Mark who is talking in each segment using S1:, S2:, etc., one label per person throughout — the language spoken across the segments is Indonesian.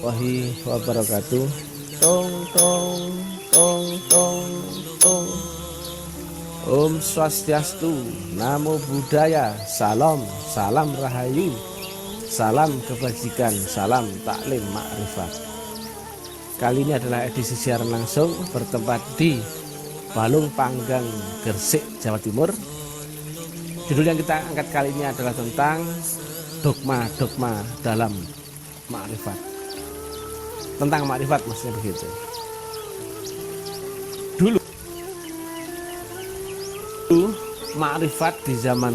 S1: warahmatullahi wabarakatuh. Tong tong tong tong tong. Om Swastiastu, Namo Buddhaya, salam, salam rahayu, salam kebajikan, salam taklim makrifat. Kali ini adalah edisi siaran langsung bertempat di Balung Panggang, Gresik, Jawa Timur. Judul yang kita angkat kali ini adalah tentang dogma-dogma dalam makrifat. Tentang makrifat maksudnya begitu. Dulu makrifat di zaman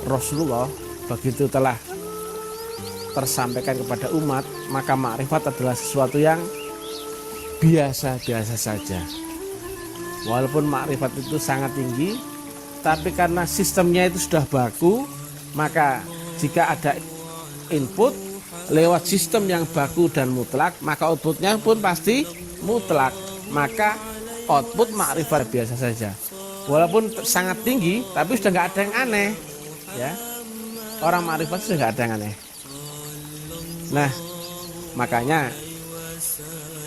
S1: Rasulullah begitu telah tersampaikan kepada umat, maka makrifat adalah sesuatu yang biasa-biasa saja. Walaupun makrifat itu sangat tinggi, tapi karena sistemnya itu sudah baku, maka jika ada input lewat sistem yang baku dan mutlak, maka outputnya pun pasti mutlak. Maka output makrifat biasa saja. Walaupun sangat tinggi, tapi sudah nggak ada yang aneh, ya. Orang makrifat sudah nggak ada yang aneh. Nah, makanya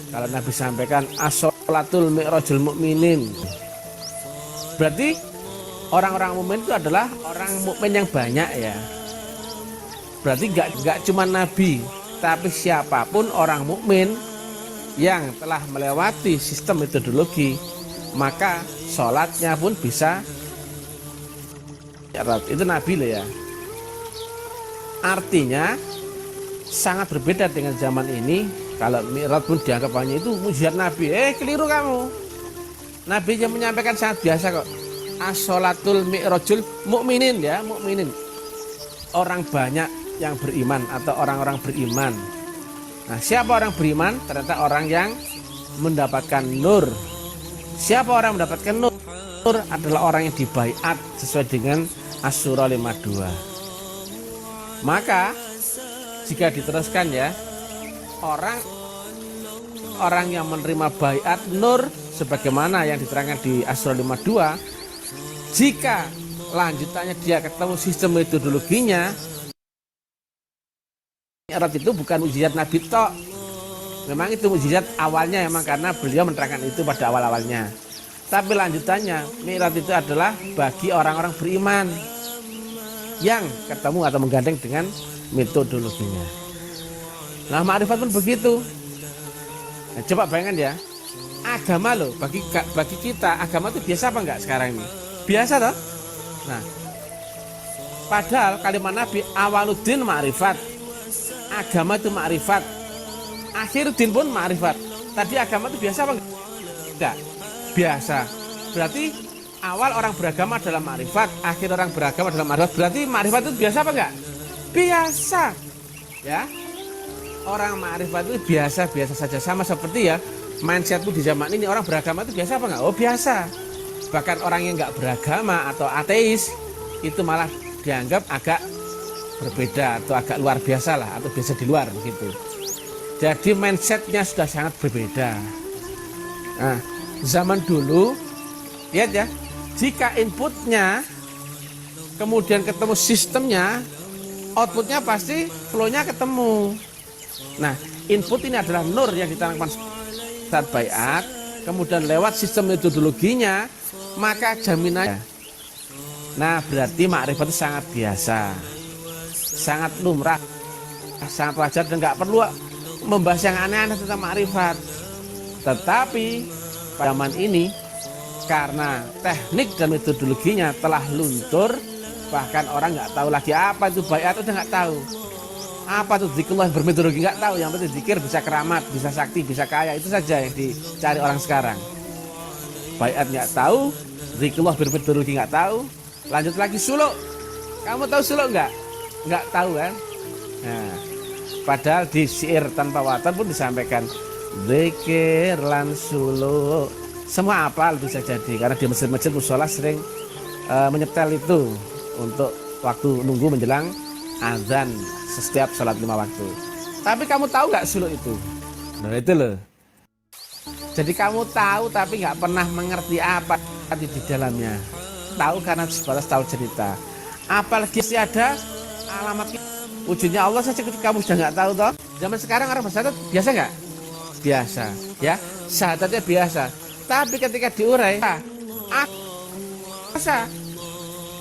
S1: kalau Nabi sampaikan as-sholatul mi'rajul mu'minin, berarti orang-orang mukmin itu adalah orang mukmin yang banyak, ya. Berarti nggak cuma Nabi, tapi siapapun orang mukmin yang telah melewati sistem metodologi, maka sholatnya pun bisa itu Nabi loh, ya. Artinya sangat berbeda dengan zaman ini. Kalau Mi'raj pun dianggap hanya itu mujizat Nabi. Keliru kamu. Nabi yang menyampaikan sangat biasa kok. As-sholatul mi'rajul mu'minin, ya, mu'minin. Orang banyak yang beriman atau orang-orang beriman. Nah, siapa orang beriman? Ternyata orang yang mendapatkan nur. Siapa orang mendapatkan nur? Nur adalah orang yang dibaiat sesuai dengan Asy-Syura 52. Maka jika diteruskan, ya, orang yang menerima baiat nur sebagaimana yang diterangkan di Asy-Syura 52, jika lanjutannya dia ketemu sistem metodologinya, Mi'raj itu bukan mukjizat Nabi tok. Memang itu mukjizat awalnya, memang karena beliau menerangkan itu pada awal-awalnya. Tapi lanjutannya, Mi'raj itu adalah bagi orang-orang beriman yang ketemu atau menggandeng dengan metodologinya. Nah, makrifat pun begitu. Nah, coba bayangkan, ya, agama loh, bagi kita agama itu biasa apa enggak sekarang ini? Biasa toh? Nah, padahal kalimat Nabi awaluddin makrifat, agama itu makrifat, akhiruddin pun makrifat. Tadi agama itu biasa apa enggak? Biasa. Berarti awal orang beragama adalah makrifat, akhir orang beragama adalah makrifat. Berarti makrifat itu biasa apa enggak? Biasa, ya. Orang makrifat itu biasa-biasa saja, sama seperti, ya, mindsetmu di zaman ini orang beragama itu biasa apa enggak? Oh, biasa. Bahkan orang yang enggak beragama atau ateis itu malah dianggap agak berbeda atau agak luar biasa lah, atau biasa di luar begitu. Jadi mindsetnya sudah sangat berbeda. Nah, zaman dulu, lihat, ya, jika inputnya kemudian ketemu sistemnya, outputnya pasti flow-nya ketemu. Nah, input ini adalah nur yang ditanamkan saat baiat, kemudian lewat sistem metodologinya, maka jaminannya. Nah, berarti makrifat itu sangat biasa, sangat lumrah, sangat wajar, dan nggak perlu membahas yang aneh-aneh tentang makrifat. Tetapi pada zaman ini, karena teknik dan metodologinya telah luntur, bahkan orang nggak tahu lagi apa itu baiat, udah nggak tahu. Apa itu zikrullah bermetodologi, nggak tahu. Yang penting zikir bisa keramat, bisa sakti, bisa kaya, itu saja yang dicari orang sekarang. Baiat nggak tahu, zikrullah bermetodologi nggak tahu. Lanjut lagi suluk. Kamu tahu suluk nggak? Nggak tahu, kan? Nah, padahal di syair tanpa watan pun disampaikan zikir lan suluk. Semua apal bisa jadi, karena di masjid-masjid mushola sering menyetel itu untuk waktu nunggu menjelang azan setiap sholat 5 waktu. Tapi kamu tahu nggak suluk itu? Nah, itu loh. Jadi kamu tahu tapi nggak pernah mengerti apa di dalamnya. Tahu karena sebatas tahu cerita. Apalagi ada alamat wujudnya Allah saja kamu sudah nggak tahu toh. Zaman sekarang orang bersyahadat biasa nggak? Biasa, ya. Syahadatnya biasa. Tapi ketika diurai, biasa.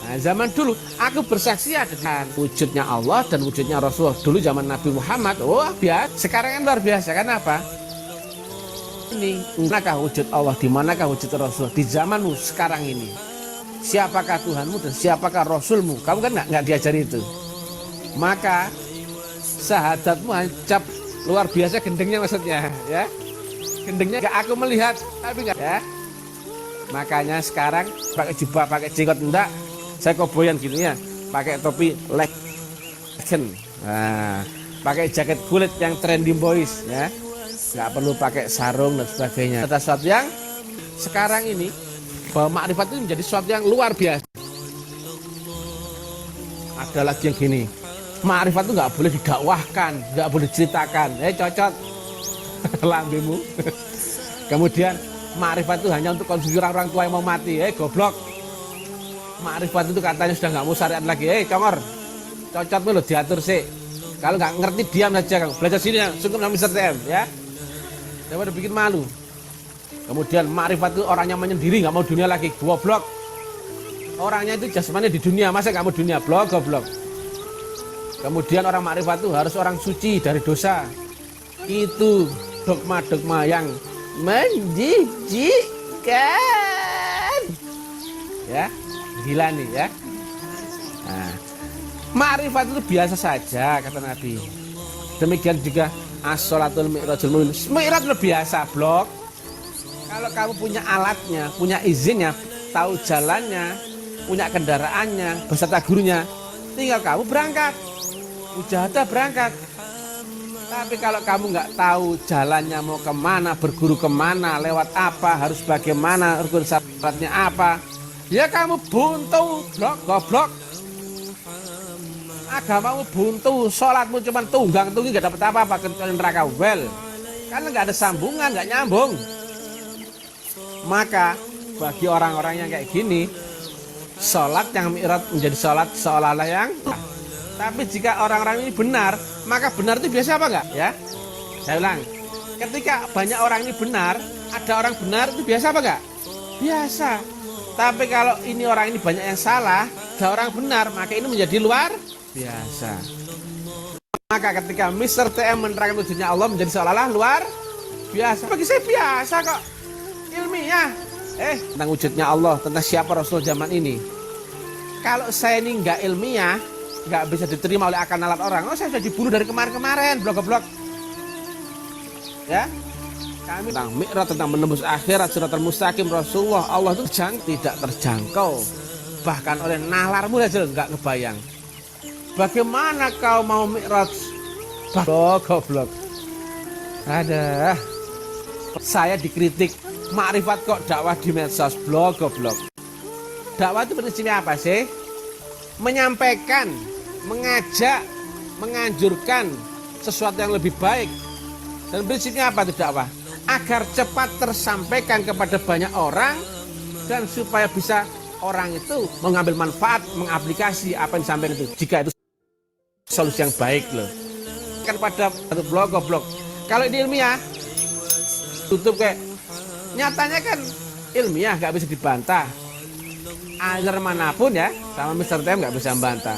S1: Nah, zaman dulu aku bersaksi ada dengan wujudnya Allah dan wujudnya Rasulullah. Dulu zaman Nabi Muhammad, oh biasa. Sekarang kan luar biasa. Kenapa? Ini, manakah wujud Allah? Di manakah wujud Rasulullah? Di zamanmu sekarang ini. Siapakah Tuhanmu dan siapakah Rasulmu? Kamu kan nggak diajari itu. Maka syahadatmu hancap luar biasa gendengnya maksudnya, ya. Gendengnya gak aku melihat, tapi nggak, ya. Makanya sekarang pakai jubah, pakai jenggot enggak. Saya koboyan gini ya, pakai topi legend, nah, pakai jaket kulit yang trendy boys, ya, nggak perlu pakai sarung dan sebagainya. Ada sesuatu yang sekarang ini bahwa makrifat itu menjadi sesuatu yang luar biasa. Ada lagi yang gini, makrifat itu nggak boleh didakwahkan, nggak boleh diceritakan, cocot lambemu. Kemudian makrifat itu hanya untuk konsumsi orang tua yang mau mati, goblok. Makrifat itu katanya sudah nggak mau syariat lagi, congor, cocot lo diatur sih. Kalau nggak ngerti diam saja, Kang. Belajar sini ya, sungguh nama Mr. TM, ya. Daripada bikin malu. Kemudian makrifat itu orangnya menyendiri, nggak mau dunia lagi, goblok. Orangnya itu jasmani di dunia, masa nggak mau dunia, goblok. Kemudian orang makrifat itu harus orang suci dari dosa. Itu dogma-dogma yang menjijikkan, ya. Gila nih, ya. Nah, makrifat itu biasa saja kata Nabi. Demikian juga as-sholatul mi'rajul mu'min. Mi'raj itu biasa, blok. Kalau kamu punya alatnya, punya izinnya, tahu jalannya, punya kendaraannya, beserta gurunya, tinggal kamu berangkat. Mujahadah berangkat. Tapi kalau kamu nggak tahu jalannya mau kemana, berguru kemana, lewat apa, harus bagaimana, rukun syaratnya apa, ya kamu buntu, goblok. Agamamu buntu, sholatmu cuma tunggang-tunggi, nggak dapat apa-apa, kecuali neraka well. Karena nggak ada sambungan, nggak nyambung. Maka bagi orang-orang yang kayak gini, sholat yang mi'raj menjadi sholat seolah-olah yang. Tapi jika orang-orang ini benar, maka benar itu biasa apa enggak? Ya, saya ulang. Ketika banyak orang ini benar, ada orang benar itu biasa apa enggak? Biasa. Tapi kalau ini orang ini banyak yang salah, ada orang benar, maka ini menjadi luar biasa. Maka ketika Mr. TM menerangkan wujudnya Allah menjadi seolah-olah luar biasa. Bagi saya biasa kok, ilmiah. Tentang wujudnya Allah, tentang siapa Rasul zaman ini. Kalau saya ini nggak ilmiah, nggak bisa diterima oleh akal nalar orang. Saya sudah dibunuh dari kemarin-kemarin, blok-blok. Ya, kami tentang mi'raj, tentang menembus akhirat, siratal mustaqim Rasulullah, Allah itu tidak terjangkau. Bahkan oleh nalarmu aja nggak kebayang. Bagaimana kau mau mi'raj? Blok-blok. Ada. Saya dikritik, makrifat kok dakwah di medsos, blok-blok. Dakwah itu prinsipnya apa sih? Menyampaikan, mengajak, menganjurkan sesuatu yang lebih baik. Dan prinsipnya apa itu dakwah? Agar cepat tersampaikan kepada banyak orang dan supaya bisa orang itu mengambil manfaat, mengaplikasi apa yang disampaikan itu. Jika itu solusi yang baik loh. Kan pada blog. Kalau ini ilmiah, tutup kayak nyatanya kan ilmiah nggak bisa dibantah. Aliran manapun ya, sama Mr. TM nggak bisa membantah.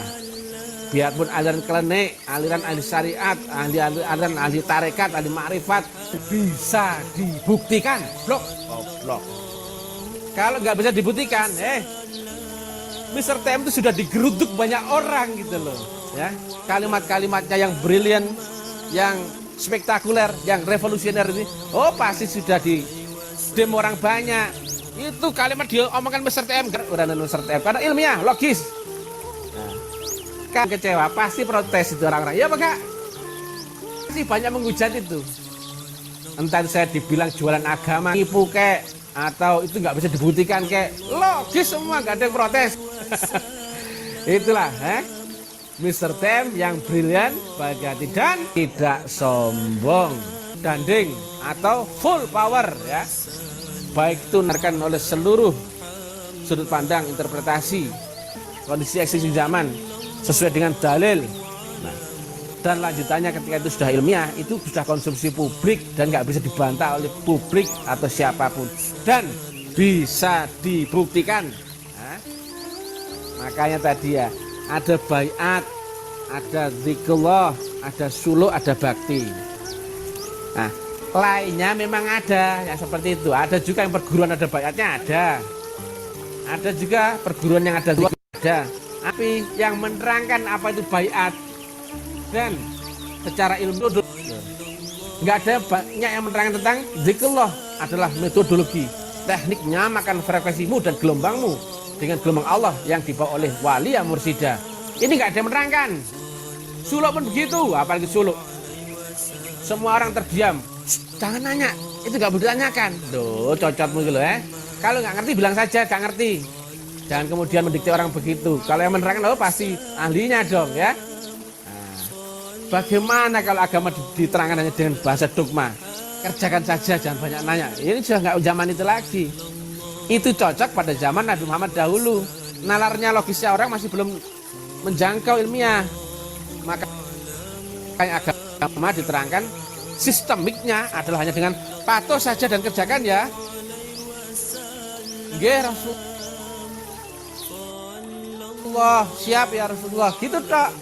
S1: Biarpun aliran klenik, aliran ahli syariat, aliran ahli tarekat, ahli makrifat, bisa dibuktikan. Blok. Kalau nggak bisa dibuktikan, Mr. TM itu sudah digeruduk banyak orang gitu loh. Ya, kalimat-kalimatnya yang brilian, yang spektakuler, yang revolusioner ini, pasti sudah di demo orang banyak. Itu kalimat dia omongkan Mr. TM, Mr. TM karena ilmiah, logis. Kan kecewa, pasti protes itu orang-orang. Ya Pak, pasti banyak menghujat itu. Entah saya dibilang jualan agama, tipu kek, atau itu nggak bisa dibuktikan kek. Logis semua, nggak ada yang protes. Itulah, Mr. TM yang brilian, baik hati dan tidak sombong, danding atau full power ya. Baik itu menerkan oleh seluruh sudut pandang, interpretasi, kondisi eksisi zaman sesuai dengan dalil. Nah, Dan lanjutannya ketika itu sudah ilmiah, itu sudah konsumsi publik dan nggak bisa dibantah oleh publik atau siapapun. Dan bisa dibuktikan. Nah, makanya tadi ya, ada baiat, ada zikrullah, ada suluk, ada bakti. Nah, lainnya memang ada yang seperti itu. Ada juga yang perguruan ada baiatnya, ada. Ada juga perguruan yang ada zikir, ada. Tapi yang menerangkan apa itu baiat dan secara ilmu nggak ada banyak yang menerangkan tentang zikrullah adalah metodologi, teknik menyamakan frekuensimu dan gelombangmu dengan gelombang Allah yang dibawa oleh wali yang mursyida. Ini nggak ada yang menerangkan. Suluk pun begitu, apalagi suluk. Semua orang terdiam. Jangan nanya, itu nggak boleh ditanyakan. Duh, cocotmu gitu ya. Kalau nggak ngerti bilang saja nggak ngerti. Jangan kemudian mendikte orang begitu. Kalau yang menerangkan pasti ahlinya dong ya. Nah, bagaimana kalau agama diterangkan hanya dengan bahasa dogma? Kerjakan saja, jangan banyak nanya. Ini sudah nggak zaman itu lagi. Itu cocok pada zaman Nabi Muhammad dahulu. Nalarnya logisnya orang masih belum menjangkau ilmiah. Maka agama diterangkan sistemiknya adalah hanya dengan patuh saja dan kerjakan ya. Nggih Rasulullah, siap ya Rasulullah, gitu tok.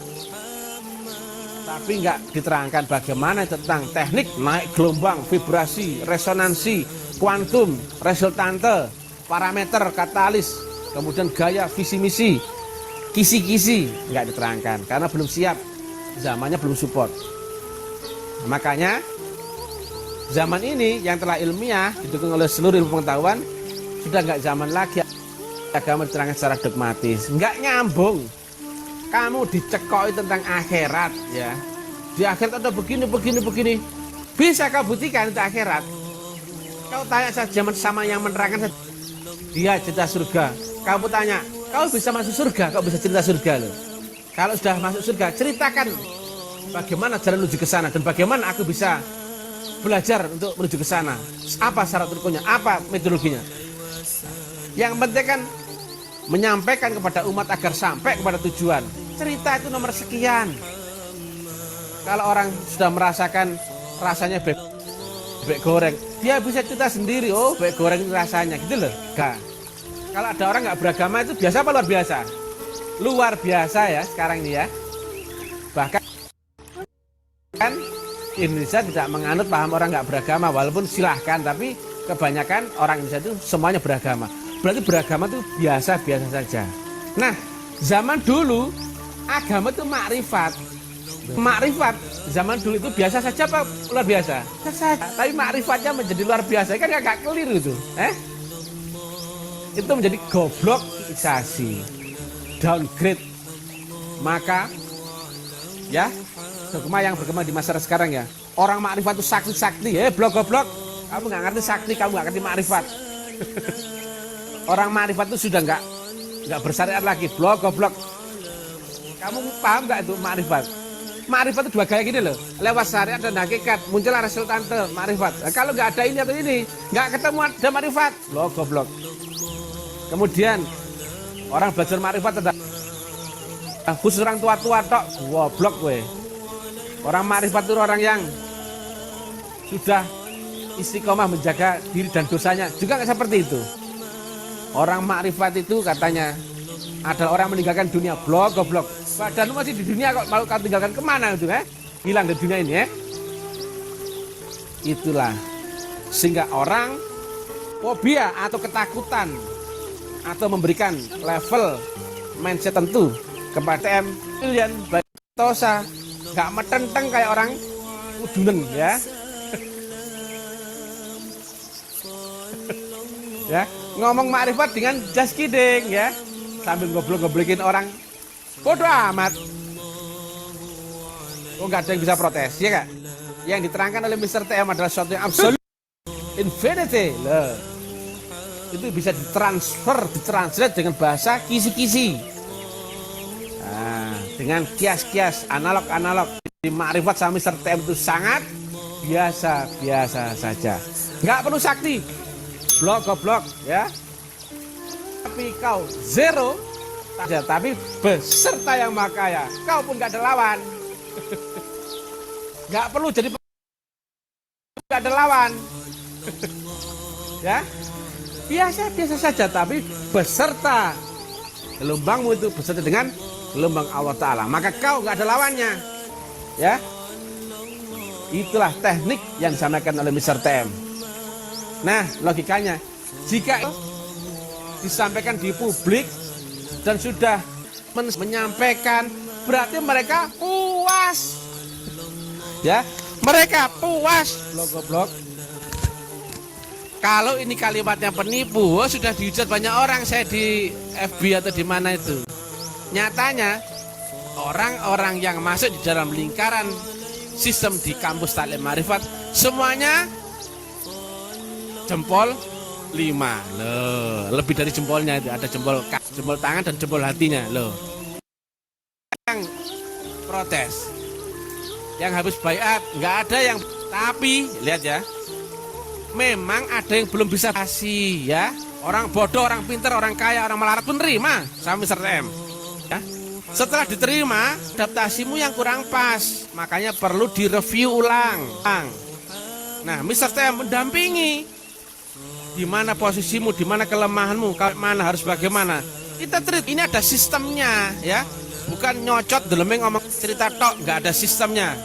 S1: Tapi nggak diterangkan bagaimana tentang teknik naik gelombang, vibrasi, resonansi, kuantum, resultante, parameter, katalis, kemudian gaya, visi misi, kisi-kisi, nggak diterangkan karena belum siap, zamannya belum support. Makanya zaman ini yang telah ilmiah didukung oleh seluruh ilmu pengetahuan sudah nggak zaman lagi agama diterangkan secara dogmatis, nggak nyambung. Kamu dicekoi tentang akhirat ya, di akhirat ada begini, bisa kau buktikan itu akhirat? Kau tanya saja sama yang menerangkan, dia cerita surga, kamu tanya, kau bisa masuk surga, kau bisa cerita surga loh. Kalau sudah masuk surga, ceritakan bagaimana jalan menuju ke sana dan bagaimana aku bisa belajar untuk menuju ke sana. Apa syarat rukunnya? Apa metodologinya? Yang penting kan menyampaikan kepada umat agar sampai kepada tujuan. Cerita itu nomor sekian. Kalau orang sudah merasakan rasanya bebek goreng, dia bisa cerita sendiri. Oh, bebek goreng ini rasanya gitu loh. Gak. Kalau ada orang nggak beragama itu biasa apa luar biasa? Luar biasa ya sekarang ini ya. Bahkan kan Indonesia tidak menganut paham orang nggak beragama, walaupun silahkan, tapi kebanyakan orang Indonesia itu semuanya beragama. Berarti beragama itu biasa-biasa saja. Nah, zaman dulu agama itu makrifat. Makrifat zaman dulu itu biasa saja apa luar biasa? Biasa saja. Tapi makrifatnya menjadi luar biasa kan agak keliru itu. Itu menjadi goblokisasi, downgrade. Maka ya, dogma yang berkembang di masyarakat sekarang ya, orang makrifat itu sakti-sakti, blok-blok. Kamu nggak ngerti sakti, kamu nggak ngerti makrifat. Orang makrifat itu sudah nggak bersyariat lagi, blok-blok. Kamu paham nggak itu makrifat? Makrifat itu dua gaya gini loh, lewat syariat dan hakikat, muncullah resultante makrifat. Nah, kalau nggak ada ini atau ini, nggak ketemu ada makrifat, blok-blok. Kemudian orang belajar makrifat ada khusus orang tua-tua tok, goblok gue. Orang makrifat itu orang yang sudah istiqomah menjaga diri dan dosanya, juga nggak seperti itu. Orang makrifat itu katanya adalah orang meninggalkan dunia, goblok. Badan masih di dunia kok, kalau kau tinggalkan kemana itu hilang dari dunia ini Itulah sehingga orang fobia atau ketakutan atau memberikan level mindset tentu kepada pilihan tosa, nggak metenteng kayak orang udunen ya. Ya, ngomong makrifat dengan just kidding ya, sambil goblok-goblokin orang, bodoh amat. Oh, nggak ada yang bisa protes ya kak. Yang diterangkan oleh Mr. TM adalah sesuatu yang absolut, infinity loh. Itu bisa ditranslate dengan bahasa kisi-kisi. Nah, dengan kias-kias, analog-analog. Di makrifat sama Mr. TM itu sangat biasa-biasa saja. Nggak perlu sakti, blok-goblok ya. Tapi kau zero saja, tapi beserta yang maha kaya, kau pun gak ada lawan. nggak perlu jadi nggak ada lawan. Ya, biasa saja, tapi beserta gelombangmu itu beserta dengan gelombang Allah Ta'ala, maka kau nggak ada lawannya. Ya, itulah teknik yang disampaikan oleh Mr. TM. Nah, logikanya, jika disampaikan di publik dan sudah menyampaikan, berarti mereka puas. Ya, mereka puas. Blok. Kalau ini kalimatnya penipu, sudah dihujat banyak orang saya di FB atau di mana itu. Nyatanya orang-orang yang masuk di dalam lingkaran sistem di kampus Taklim Ma'rifat semuanya jempol 5. Loh, lebih dari jempolnya itu, ada jempol tangan dan jempol hatinya. Loh. Yang protes, yang habis baiat, nggak ada yang, tapi lihat ya, memang ada yang belum bisa kasih ya. Orang bodoh, orang pintar, orang kaya, orang melarat pun nerima sama Mr. TM. Ya. Setelah diterima, adaptasimu yang kurang pas, makanya perlu direview ulang. Nah, Mr. TM mendampingi. Di mana posisimu, di mana kelemahanmu, mana harus bagaimana. Kita treat, ini ada sistemnya ya. Bukan nyocot delemeng ngomong cerita tok, nggak ada sistemnya.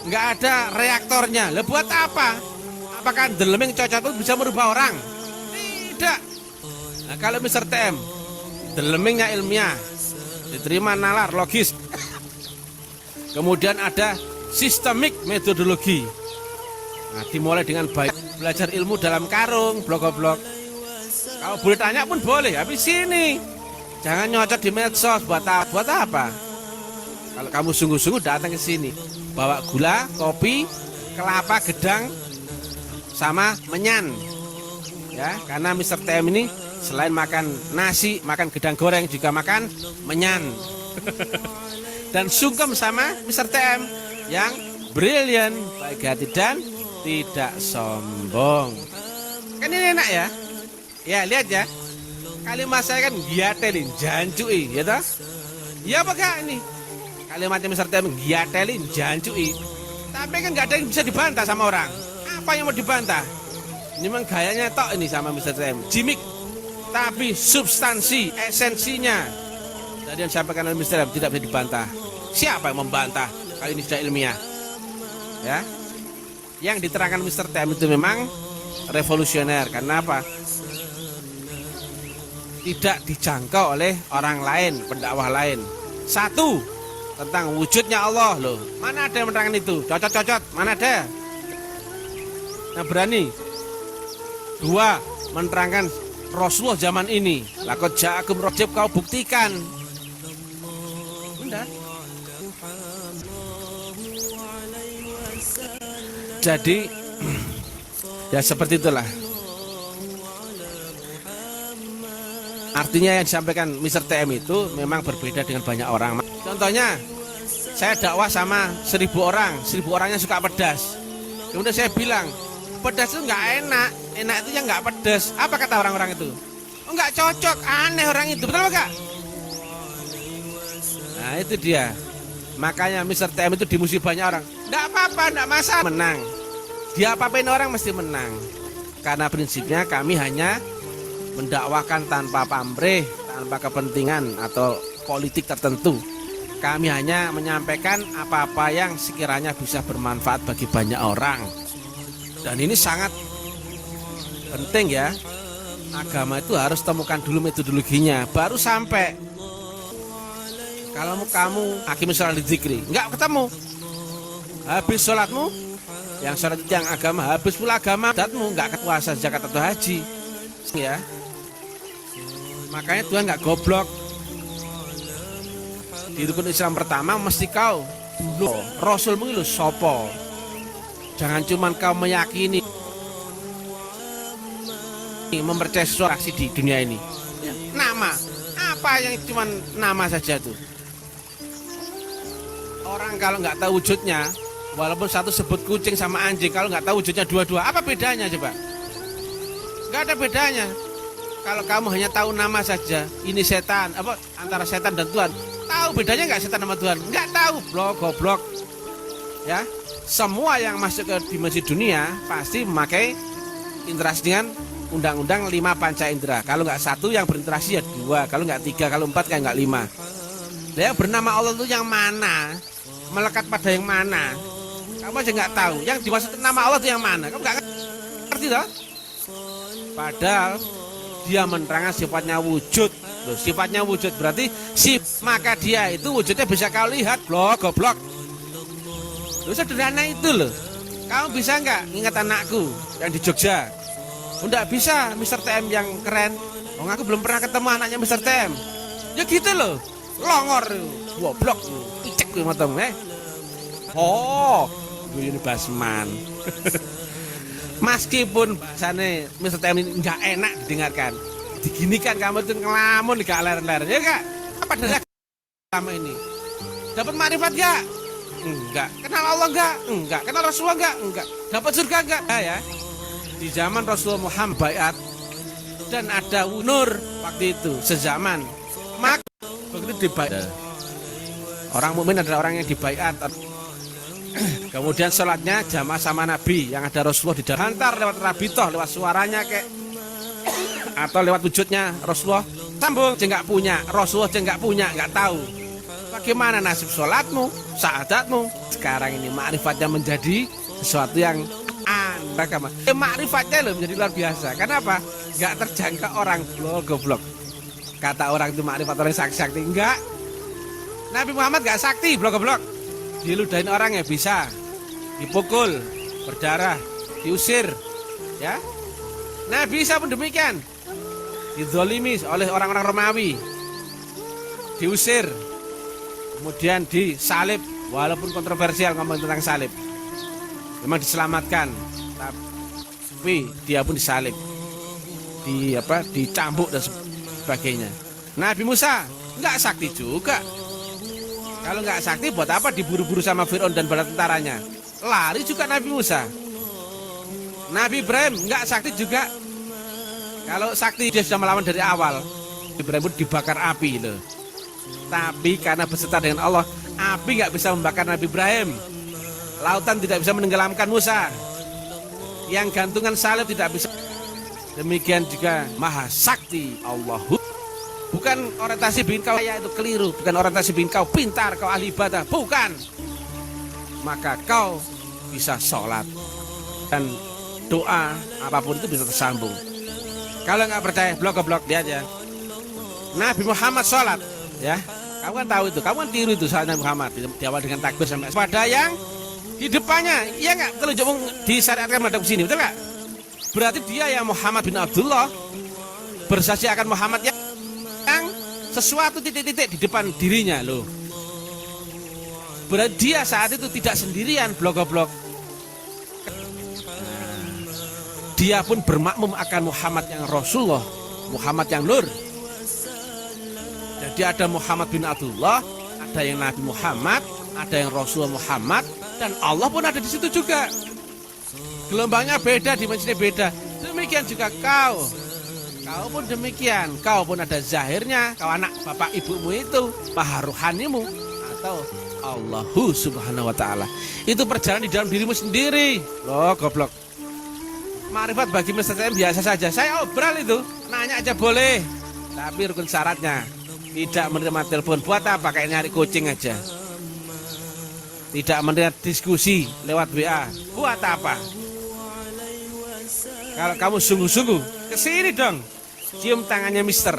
S1: Nggak ada reaktornya. Lah buat apa? Apakah delemeng cocok itu bisa merubah orang? Tidak. Nah, kalau Mr. TM, delemengnya ilmiah, diterima nalar, logis. Kemudian ada sistemik metodologi. Nah, dimulai dengan baik, belajar ilmu dalam karung, blok-blok. Kalau boleh tanya pun boleh, habis sini. Jangan nyocok di medsos, buat apa? Kalau kamu sungguh-sungguh datang ke sini, bawa gula, kopi, kelapa, gedang, sama menyan. Ya, karena Mr. TM ini selain makan nasi, makan gedang goreng, juga makan menyan. Dan sungkem sama Mr. TM yang brilian, baik hati dan tidak sombong. Kan ini enak ya? Ya, lihat ya. Kalimat saya kan giatelin, jancui, ya toh? Ya apakah ini? Kalimatnya Mr. TM giatelin, jancui. Tapi kan nggak ada yang bisa dibantah sama orang. Apa yang mau dibantah? Ini memang gayanya tok ini sama Mr. TM. Jimik. Tapi substansi, esensinya tadi yang disampaikan oleh Mr. TM tidak bisa dibantah. Siapa yang membantah? Kali ini sudah ilmiah. Ya. Yang diterangkan Mr. TM itu memang revolusioner. Karena apa? Tidak dijangkau oleh orang lain, pendakwah lain. Satu, tentang wujudnya Allah loh. Mana ada yang menerangkan itu? Cocot, mana ada? Nah, berani. Dua, menerangkan Rasulullah zaman ini. Laqad ja'akum rajab, kau buktikan. Benar. Jadi ya seperti itulah. Artinya yang disampaikan Mr. TM itu memang berbeda dengan banyak orang. Contohnya, saya dakwah sama 1000 orang, 1000 orangnya suka pedas. Kemudian saya bilang, pedas itu nggak enak, enak itu yang nggak pedas. Apa kata orang-orang itu? Oh, nggak cocok, aneh orang itu, betul nggak? Nah itu dia. Makanya Mr. TM itu dimusuhi banyak orang. Nggak apa-apa, nggak masalah, menang. Dia apa-apain orang mesti menang. Karena prinsipnya kami hanya mendakwakan tanpa pamrih, tanpa kepentingan atau politik tertentu. Kami hanya menyampaikan apa-apa yang sekiranya bisa bermanfaat bagi banyak orang. Dan ini sangat penting ya. Agama itu harus temukan dulu metodologinya, baru sampai. Kalau kamu hakim sholat dzikri, nggak ketemu. Habis sholatmu, yang sholat itu yang agama, habis pula agama, datmu nggak puasa, zakat atau haji. Ya. Makanya Tuhan nggak goblok. Di rukun Islam pertama mesti kau dulu Rasulmu itu sopo. Jangan cuma kau meyakini, mempercayai sesuatu di dunia ini. Nama apa yang cuma nama saja tuh. Orang kalau nggak tahu wujudnya, walaupun satu sebut kucing sama anjing, kalau nggak tahu wujudnya dua-dua, apa bedanya coba? Nggak ada bedanya. Kalau kamu hanya tahu nama saja, ini setan, apa antara setan dan Tuhan, tahu bedanya nggak setan sama Tuhan? Nggak tahu, goblok. Ya, semua yang masuk ke dimensi dunia pasti memakai interaksi dengan undang-undang 5 panca indera. Kalau nggak 1 yang berinteraksi ya 2, kalau nggak 3, kalau 4 kan nggak 5. Nah, yang bernama Allah itu yang mana? Melekat pada yang mana? Kamu aja nggak tahu. Yang dimaksud nama Allah itu yang mana? Kamu nggak ngerti toh? Padahal dia menerangkan sifatnya wujud. Loh, sifatnya wujud berarti maka dia itu wujudnya bisa kau lihat. Goblok. Loh, sederhana itu loh. Kamu bisa nggak ingat anakku yang di Jogja? Nggak bisa, Mr. TM yang keren. Oh, aku belum pernah ketemu anaknya Mr. TM. Ya gitu loh. Longor, goblok, picek gue matamu Oh, ini Basman. Meskipun bahasane Mr. TM ini nggak enak didengarkan, diginikan kamu itu ngelamun gak ler-ler, ya kak? Apa dasar selama ini? Dapat makrifat gak? Enggak. Kenal Allah enggak? Kenal Rasulullah enggak? Dapat surga enggak? Ya. Di zaman Rasulullah Muhammad baiat dan ada nur waktu itu sezaman. Maka begitu dibaiat. Orang mukmin adalah orang yang dibaiat. Kemudian sholatnya jamaah sama Nabi yang ada Rasulullah di dalam. Antar lewat rabitoh, lewat suaranya kayak atau lewat wujudnya Rasulullah sambung. Dia nggak punya, Rasulullah dia nggak punya, nggak tahu. Bagaimana nasib sholatmu, saadatmu? Sekarang ini makrifatnya menjadi sesuatu yang aneh. Makrifatnya loh menjadi luar biasa. Kenapa? Nggak terjangkau orang goblok. Kata orang itu makrifat orang sakti enggak. Nabi Muhammad nggak sakti, goblok. Diludahin orang ya bisa, dipukul, berdarah, diusir, ya. Nabi Isa pun demikian, dizolimi oleh orang-orang Romawi, diusir, kemudian disalib, walaupun kontroversial ngomong tentang salib, memang diselamatkan, tapi dia pun disalib, dicambuk dan sebagainya. Nabi Musa nggak sakti juga. Kalau nggak sakti buat apa diburu-buru sama Fir'aun dan bala tentaranya? Lari juga Nabi Musa. Nabi Ibrahim nggak sakti juga. Kalau sakti dia sudah melawan dari awal. Ibrahim pun dibakar api loh. Tapi karena beserta dengan Allah, api nggak bisa membakar Nabi Ibrahim. Lautan tidak bisa menenggelamkan Musa. Yang gantungan salib tidak bisa. Demikian juga Maha Sakti Allahu. Bukan orientasi bikin kau kaya itu keliru. Bukan orientasi bikin kau pintar, kau ahli ibadah. Bukan. Maka kau bisa sholat. Dan doa apapun itu bisa tersambung. Kalau nggak percaya, blok dia aja. Nabi Muhammad sholat. Ya, kamu kan tahu itu. Kamu kan tiru itu sholatnya Muhammad. Diawal dengan takbir sampai pada yang di depannya. Iya nggak? Kalau jomong disyariatkan menghadap ke sini. Betul nggak? Berarti dia yang Muhammad bin Abdullah bersaksi akan Muhammad yang sesuatu titik-titik di depan dirinya loh. Berarti dia saat itu tidak sendirian blok. Dia pun bermakmum akan Muhammad yang Rasulullah, Muhammad yang Nur. Jadi ada Muhammad bin Abdullah, ada yang Nabi Muhammad, ada yang Rasulullah Muhammad, dan Allah pun ada di situ juga. Gelombangnya beda, dimensinya beda. Demikian juga kau. Kau pun demikian, kau pun ada zahirnya, kau anak bapak ibumu itu, maha ruhanimu, atau Allahu subhanahu wa ta'ala. Itu perjalanan di dalam dirimu sendiri. Loh, goblok. Makrifat bagi Mr. TM biasa saja. Saya obral itu, nanya aja boleh. Tapi rukun syaratnya, tidak menerima telepon. Buat apa? Kayak nyari kucing aja. Tidak menerima diskusi lewat WA. Buat apa? Kalau kamu sungguh-sungguh, kesini dong. Cium tangannya Mister.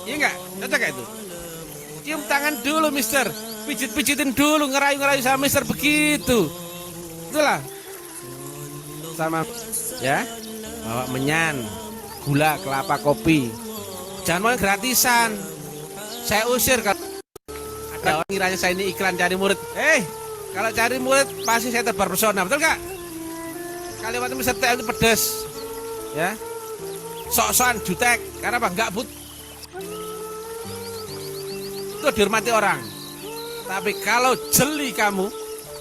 S1: Iya enggak? Cocok gak itu? Cium tangan dulu Mister. Pijit-pijitin dulu, ngerayu-ngerayu sama Mister begitu. Itulah. Sama ya. Bawa menyan, gula, kelapa, kopi. Jangan mau gratisan. Saya usir kalau ada orang kiranya saya ini iklan cari murid. Kalau cari murid pasti saya tebar pesona, betul gak? Kalimat Mister TM itu pedes. Ya. Sok-sokan jutek, karena apa? Enggak itu dihormati orang. Tapi kalau jeli kamu,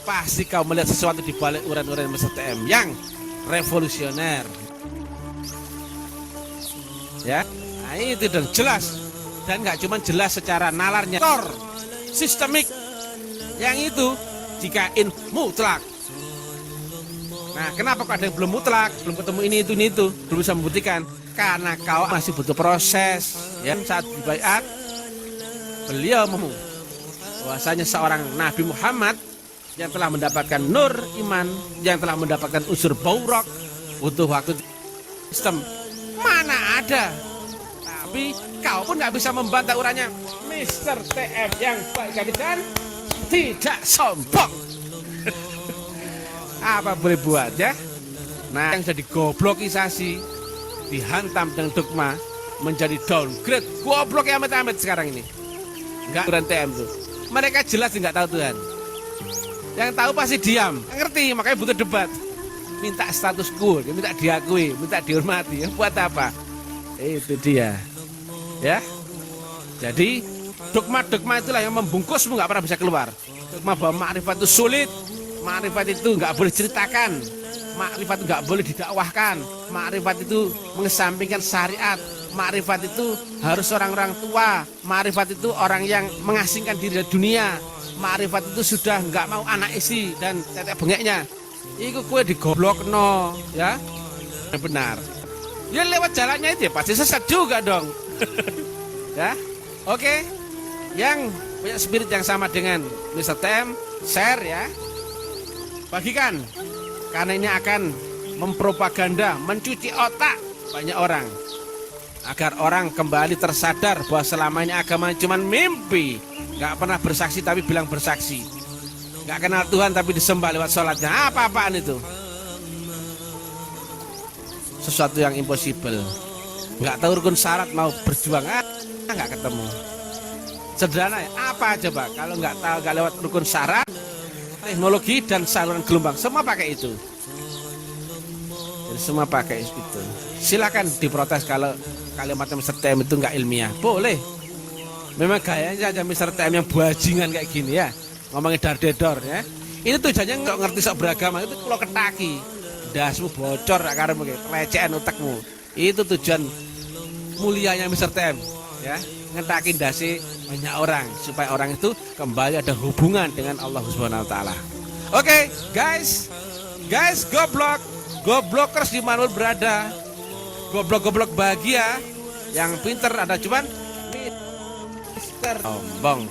S1: pasti kau melihat sesuatu di balik uran-uran Mr. TM yang revolusioner. Ya, nah itu dong jelas. Dan nggak cuma jelas secara nalarnya, sistemik. Yang itu jika mutlak Nah, kenapa kok ada yang belum mutlak, belum ketemu ini itu, belum bisa membuktikan? Karena kau masih butuh proses. Ya, saat dibaiat, beliau bahwasanya seorang Nabi Muhammad yang telah mendapatkan nur iman, yang telah mendapatkan unsur baurok, butuh waktu sistem. Mana ada? Tapi kau pun nggak bisa membantah uranya. Mr. TM yang baik hati dan tidak sombong. Apa boleh buat ya? Nah, yang jadi goblokisasi, dihantam dengan dogma, menjadi downgrade. Goblok ya amit-amit sekarang ini. Enggak Tuhan TM tuh. Mereka jelas nggak tahu Tuhan. Yang tahu pasti diam, ngerti, makanya butuh debat. Minta status quo, minta diakui, minta dihormati. Buat apa? Itu dia. Ya. Jadi dogma-dogma itulah yang membungkusmu, nggak pernah bisa keluar. Dogma bahwa makrifat itu sulit. Makrifat itu nggak boleh ceritakan, makrifat itu nggak boleh didakwahkan, makrifat itu mengesampingkan syariat, makrifat itu harus orang-orang tua, makrifat itu orang yang mengasingkan diri dari dunia, makrifat itu sudah nggak mau anak isi dan tetek bengeknya. Iku kue digoblok no, ya benar. Ya lewat jalannya itu ya pasti sesat juga dong. Ya, oke. Yang punya spirit yang sama dengan Mr. TM, share ya. Bagikan, karena ini akan mempropaganda, mencuci otak banyak orang, agar orang kembali tersadar bahwa selama ini agama cuma mimpi, nggak pernah bersaksi tapi bilang bersaksi, nggak kenal Tuhan tapi disembah lewat sholatnya. Apa-apaan itu? Sesuatu yang impossible. Nggak tahu rukun syarat mau berjuang, nggak ketemu. Sederhana ya, apa coba kalau nggak tahu, nggak lewat rukun syarat, teknologi dan saluran gelombang semua pakai itu. Jadi semua pakai itu. Silakan diprotes kalau kalimat Mr. TM itu nggak ilmiah, boleh. Memang gayanya aja Mr. TM yang bajingan kayak gini ya, ngomongin dar-dedor ya. Ini tujuannya nggak ngerti sok beragama, itu kalau ketaki dasmu bocor karena pelecehan otakmu. Itu tujuan mulianya Mr. TM ya, ngetakin dasi banyak orang supaya orang itu kembali ada hubungan dengan Allah Subhanahu wa taala. Oke, guys, goblokers di mana berada, goblok bahagia, yang pinter ada cuman Mister Sombong.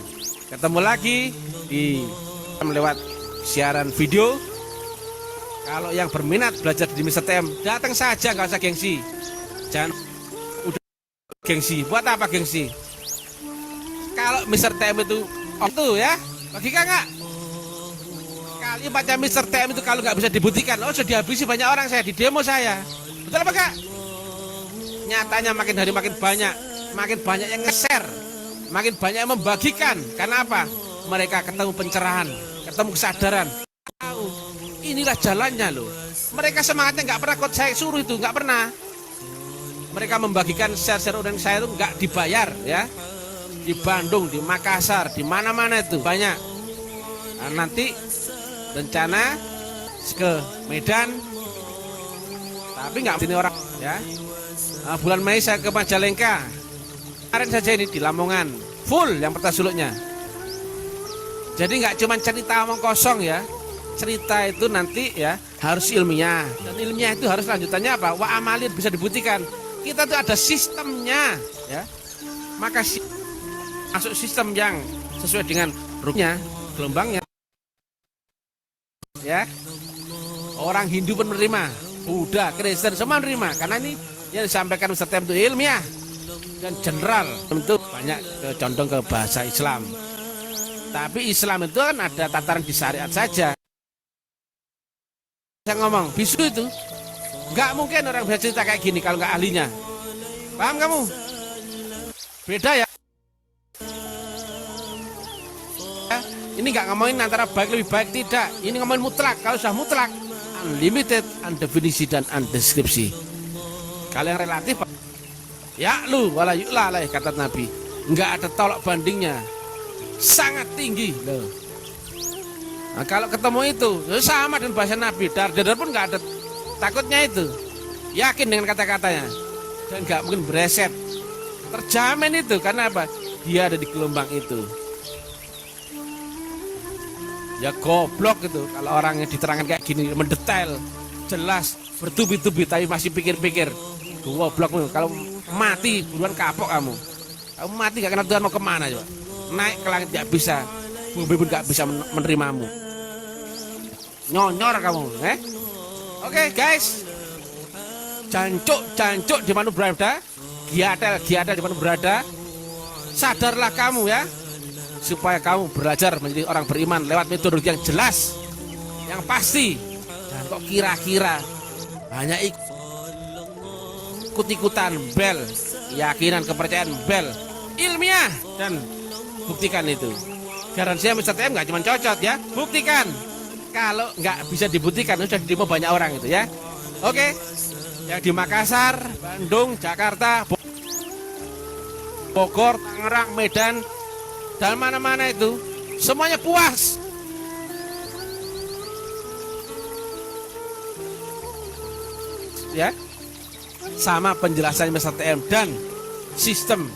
S1: Ketemu lagi di lewat siaran video. Kalau yang berminat belajar di Mr. TM, datang saja, nggak usah gengsi. Jangan udah gengsi. Buat apa gengsi? Kalau Mr. TM itu ya, logika nggak? Kalimatnya Mr. TM itu kalau nggak bisa dibuktikan, sudah dihabisi banyak orang saya di demo saya. Betul apa nggak? Nyatanya makin hari makin banyak yang nge-share, makin banyak yang membagikan. Karena apa? Mereka ketemu pencerahan, ketemu kesadaran. Tahu, inilah jalannya loh. Mereka semangatnya nggak pernah kok saya suruh itu, nggak pernah. Mereka membagikan share-share orang saya itu nggak dibayar ya. Di Bandung, di Makassar, di mana-mana itu banyak. Nah, nanti rencana ke Medan, tapi nggak sini orang ya. Nah, bulan Mei saya ke Majalengka. Kemarin saja ini di Lamongan, full yang peta suluknya. Jadi nggak cuma cerita omong kosong ya. Cerita itu nanti ya harus ilmiah, dan ilmiah itu harus lanjutannya apa? Wa amalin, bisa dibuktikan. Kita tuh ada sistemnya ya. Maka masuk sistem yang sesuai dengan rukunnya, gelombangnya ya. Orang Hindu pun menerima, Buddha, Kristen semua menerima, karena ini yang disampaikan Ustaz TM itu ilmiah dan general. Tentu banyak condong ke bahasa Islam, tapi Islam itu kan ada tataran di syariat saja. Saya ngomong bisu itu nggak mungkin orang bisa cerita kayak gini kalau nggak ahlinya. Paham kamu? Beda ya. Ini nggak ngomongin antara baik lebih baik, tidak. Ini ngomongin mutlak. Kalau sudah mutlak, unlimited, undefinisi dan undeskripsi. Kalau yang relatif, ya lu wala yu'la alaih, kata Nabi. Nggak ada tolak bandingnya. Sangat tinggi loh. Nah, kalau ketemu itu sama dengan bahasa Nabi, dar-dar pun nggak ada takutnya itu. Yakin dengan kata-katanya dan nggak mungkin bereset. Terjamin itu, karena apa? Dia ada di gelombang itu. Ya goblok gitu kalau orang yang diterangkan kayak gini mendetail. jelas bertubi-tubi tapi masih pikir-pikir. Goblokmu, kalau mati buruan kapok kamu. Kamu mati gak kenal Tuhan mau kemana coba? Naik ke langit gak bisa, bumi pun gak bisa menerimamu. Nyonyor kamu, Oke, guys. Jancuk di mana berada, giatel di mana berada. Sadarlah kamu ya, supaya kamu belajar menjadi orang beriman lewat metode yang jelas, yang pasti. Dan kok kira-kira hanya ikut-ikutan bel, keyakinan, kepercayaan bel, ilmiah, dan buktikan itu. Garansinya Mr. TM nggak cuma cocok ya, buktikan. Kalau nggak bisa dibuktikan sudah diterima banyak orang itu ya. Oke, yang di Makassar, Bandung, Jakarta, Bogor, Tangerang, Medan, dan mana-mana itu semuanya puas. Ya, sama penjelasan Mr. TM dan sistem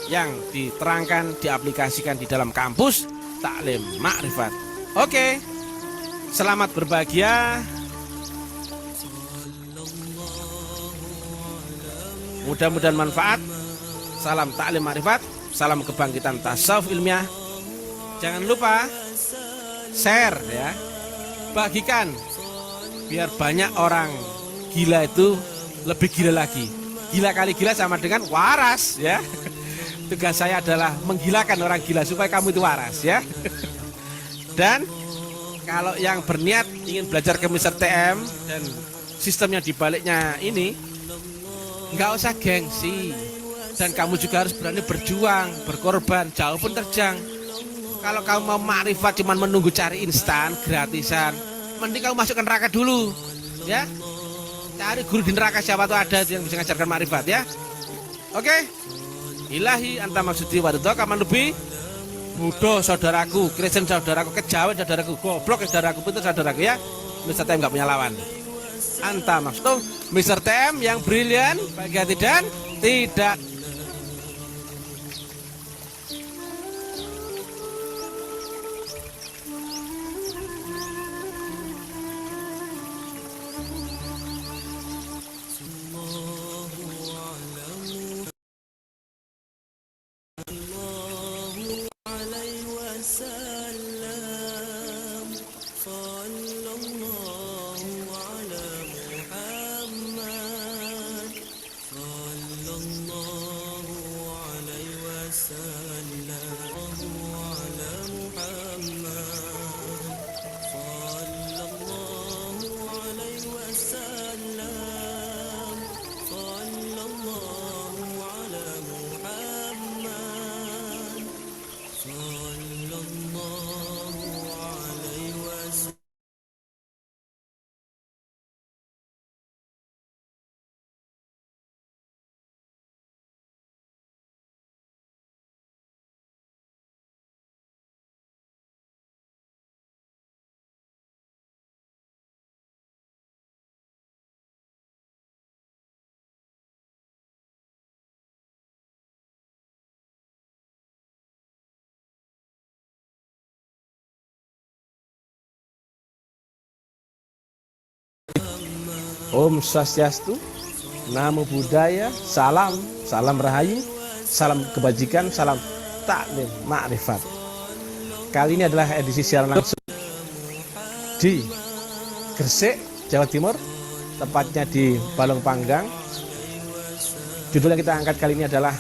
S1: yang diterangkan, diaplikasikan di dalam kampus Taklim Makrifat. Oke, selamat berbahagia. Mudah-mudahan manfaat. Salam Taklim Makrifat, salam kebangkitan tasawuf ilmiah. Jangan lupa share ya, bagikan biar banyak orang gila itu lebih gila lagi. Gila kali gila sama dengan waras ya. Tugas saya adalah menggilakan orang gila supaya kamu itu waras ya. Dan kalau yang berniat ingin belajar ke Mr. TM dan sistemnya dibaliknya ini, nggak usah gengsi. Dan kamu juga harus berani berjuang, berkorban, jauh pun terjang. Kalau kamu mau makrifat cuma menunggu cari instan, gratisan, mending kamu masuk ke neraka dulu ya. Cari guru di neraka, siapa tuh ada yang bisa ngajarkan makrifat ya. Oke. Ilahi anta maksudi waridho kaman lebih. Budo saudaraku, Kristen saudaraku, Kejawen saudaraku, goblok saudaraku, pintu saudaraku ya. Mr. TM gak punya lawan. Anta maksud Mr. TM yang brilian, baik hati dan tidak. Om Swastiastu, Namo Buddhaya, salam rahayu, salam kebajikan, salam Taklim Makrifat. Kali ini adalah edisi siaran langsung di Gresik, Jawa Timur, tepatnya di Balong Panggang. Judul yang kita angkat kali ini adalah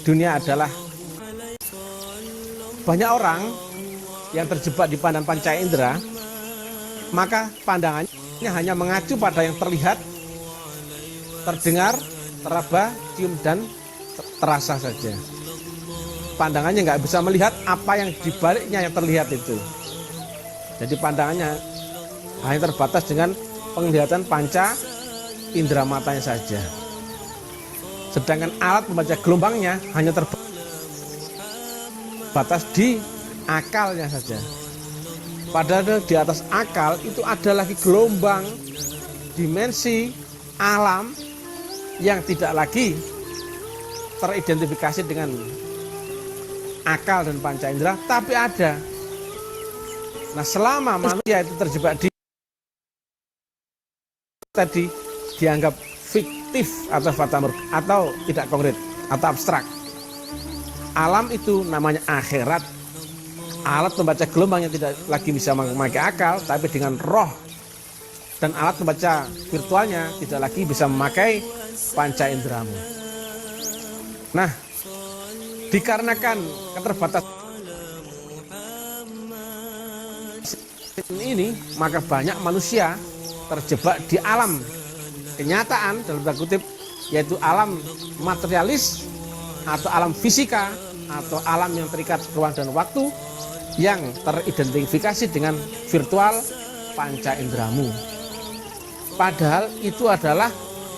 S1: dunia adalah banyak orang yang terjebak di pandangan panca indera, maka pandangannya hanya mengacu pada yang terlihat, terdengar, teraba, cium, dan terasa saja. Pandangannya nggak bisa melihat apa yang dibaliknya yang terlihat itu. Jadi pandangannya hanya terbatas dengan penglihatan panca indera matanya saja. Sedangkan alat membaca gelombangnya hanya terbatas di akalnya saja. Padahal di atas akal itu ada lagi gelombang, dimensi, alam yang tidak lagi teridentifikasi dengan akal dan panca indera, tapi ada. Nah, selama manusia itu terjebak di tadi dianggap fiktif atau fatamorgana atau tidak konkret atau abstrak. Alam itu namanya akhirat. Alat membaca gelombang yang tidak lagi bisa memakai akal, tapi dengan roh. Dan alat membaca virtualnya tidak lagi bisa memakai panca inderamu. Nah, dikarenakan keterbatasan ini, maka banyak manusia terjebak di alam kenyataan dalam tanda kutip, yaitu alam materialis atau alam fisika atau alam yang terikat ruang dan waktu yang teridentifikasi dengan virtual panca inderamu. Padahal itu adalah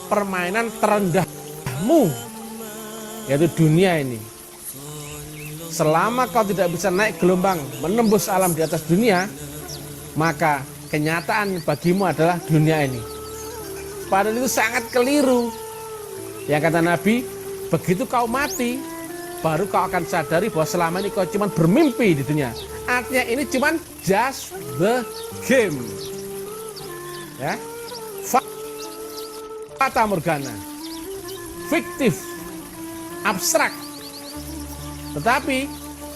S1: permainan terendahmu, yaitu dunia ini. Selama kau tidak bisa naik gelombang menembus alam di atas dunia, maka kenyataan bagimu adalah dunia ini. Padahal itu sangat keliru. Yang kata Nabi, begitu kau mati, baru kau akan sadari bahwa selama ini kau cuma bermimpi di dunia. Artinya ini cuma just the game. Ya, fata morgana, fiktif, abstrak. Tetapi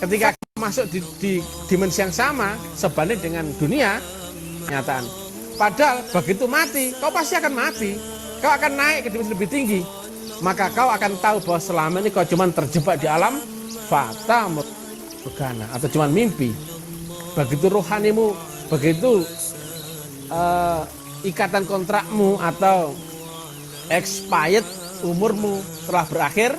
S1: ketika masuk di dimensi yang sama sebanding dengan dunia kenyataan. Padahal begitu mati, kau pasti akan mati. Kau akan naik ke dimensi lebih tinggi. Maka kau akan tahu bahwa selama ini kau cuma terjebak di alam fata morgana atau cuma mimpi. Begitu rohanimu, begitu ikatan kontrakmu atau expired umurmu telah berakhir,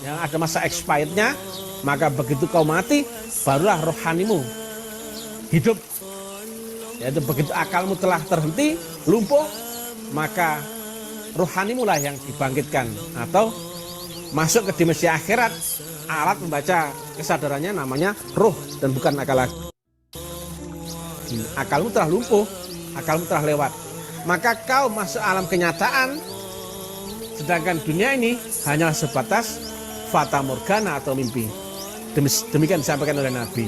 S1: yang ada masa expirednya, maka begitu kau mati, barulah rohanimu hidup. Yaitu begitu akalmu telah terhenti, lumpuh, maka rohanimu lah yang dibangkitkan atau masuk ke dimensi akhirat. Alat membaca kesadarannya namanya roh dan bukan akal lagi. Akalmu telah lumpuh, akalmu telah lewat, maka kau masuk alam kenyataan. Sedangkan dunia ini hanyalah sebatas fata morgana atau mimpi. Demikian disampaikan oleh Nabi.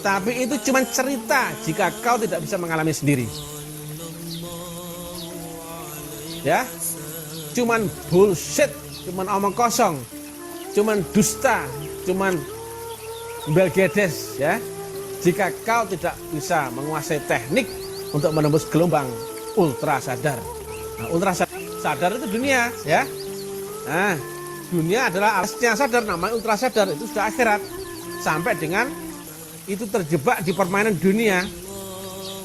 S1: Tapi itu cuma cerita jika kau tidak bisa mengalami sendiri. Ya, cuman bullshit, cuman omong kosong, cuman dusta, cuman belgedes, ya. Jika kau tidak bisa menguasai teknik untuk menembus gelombang ultra sadar. Nah, ultra sadar itu dunia, ya. Nah, dunia adalah alasnya sadar, namanya ultra sadar, itu sudah akhirat. Sampai dengan itu terjebak di permainan dunia.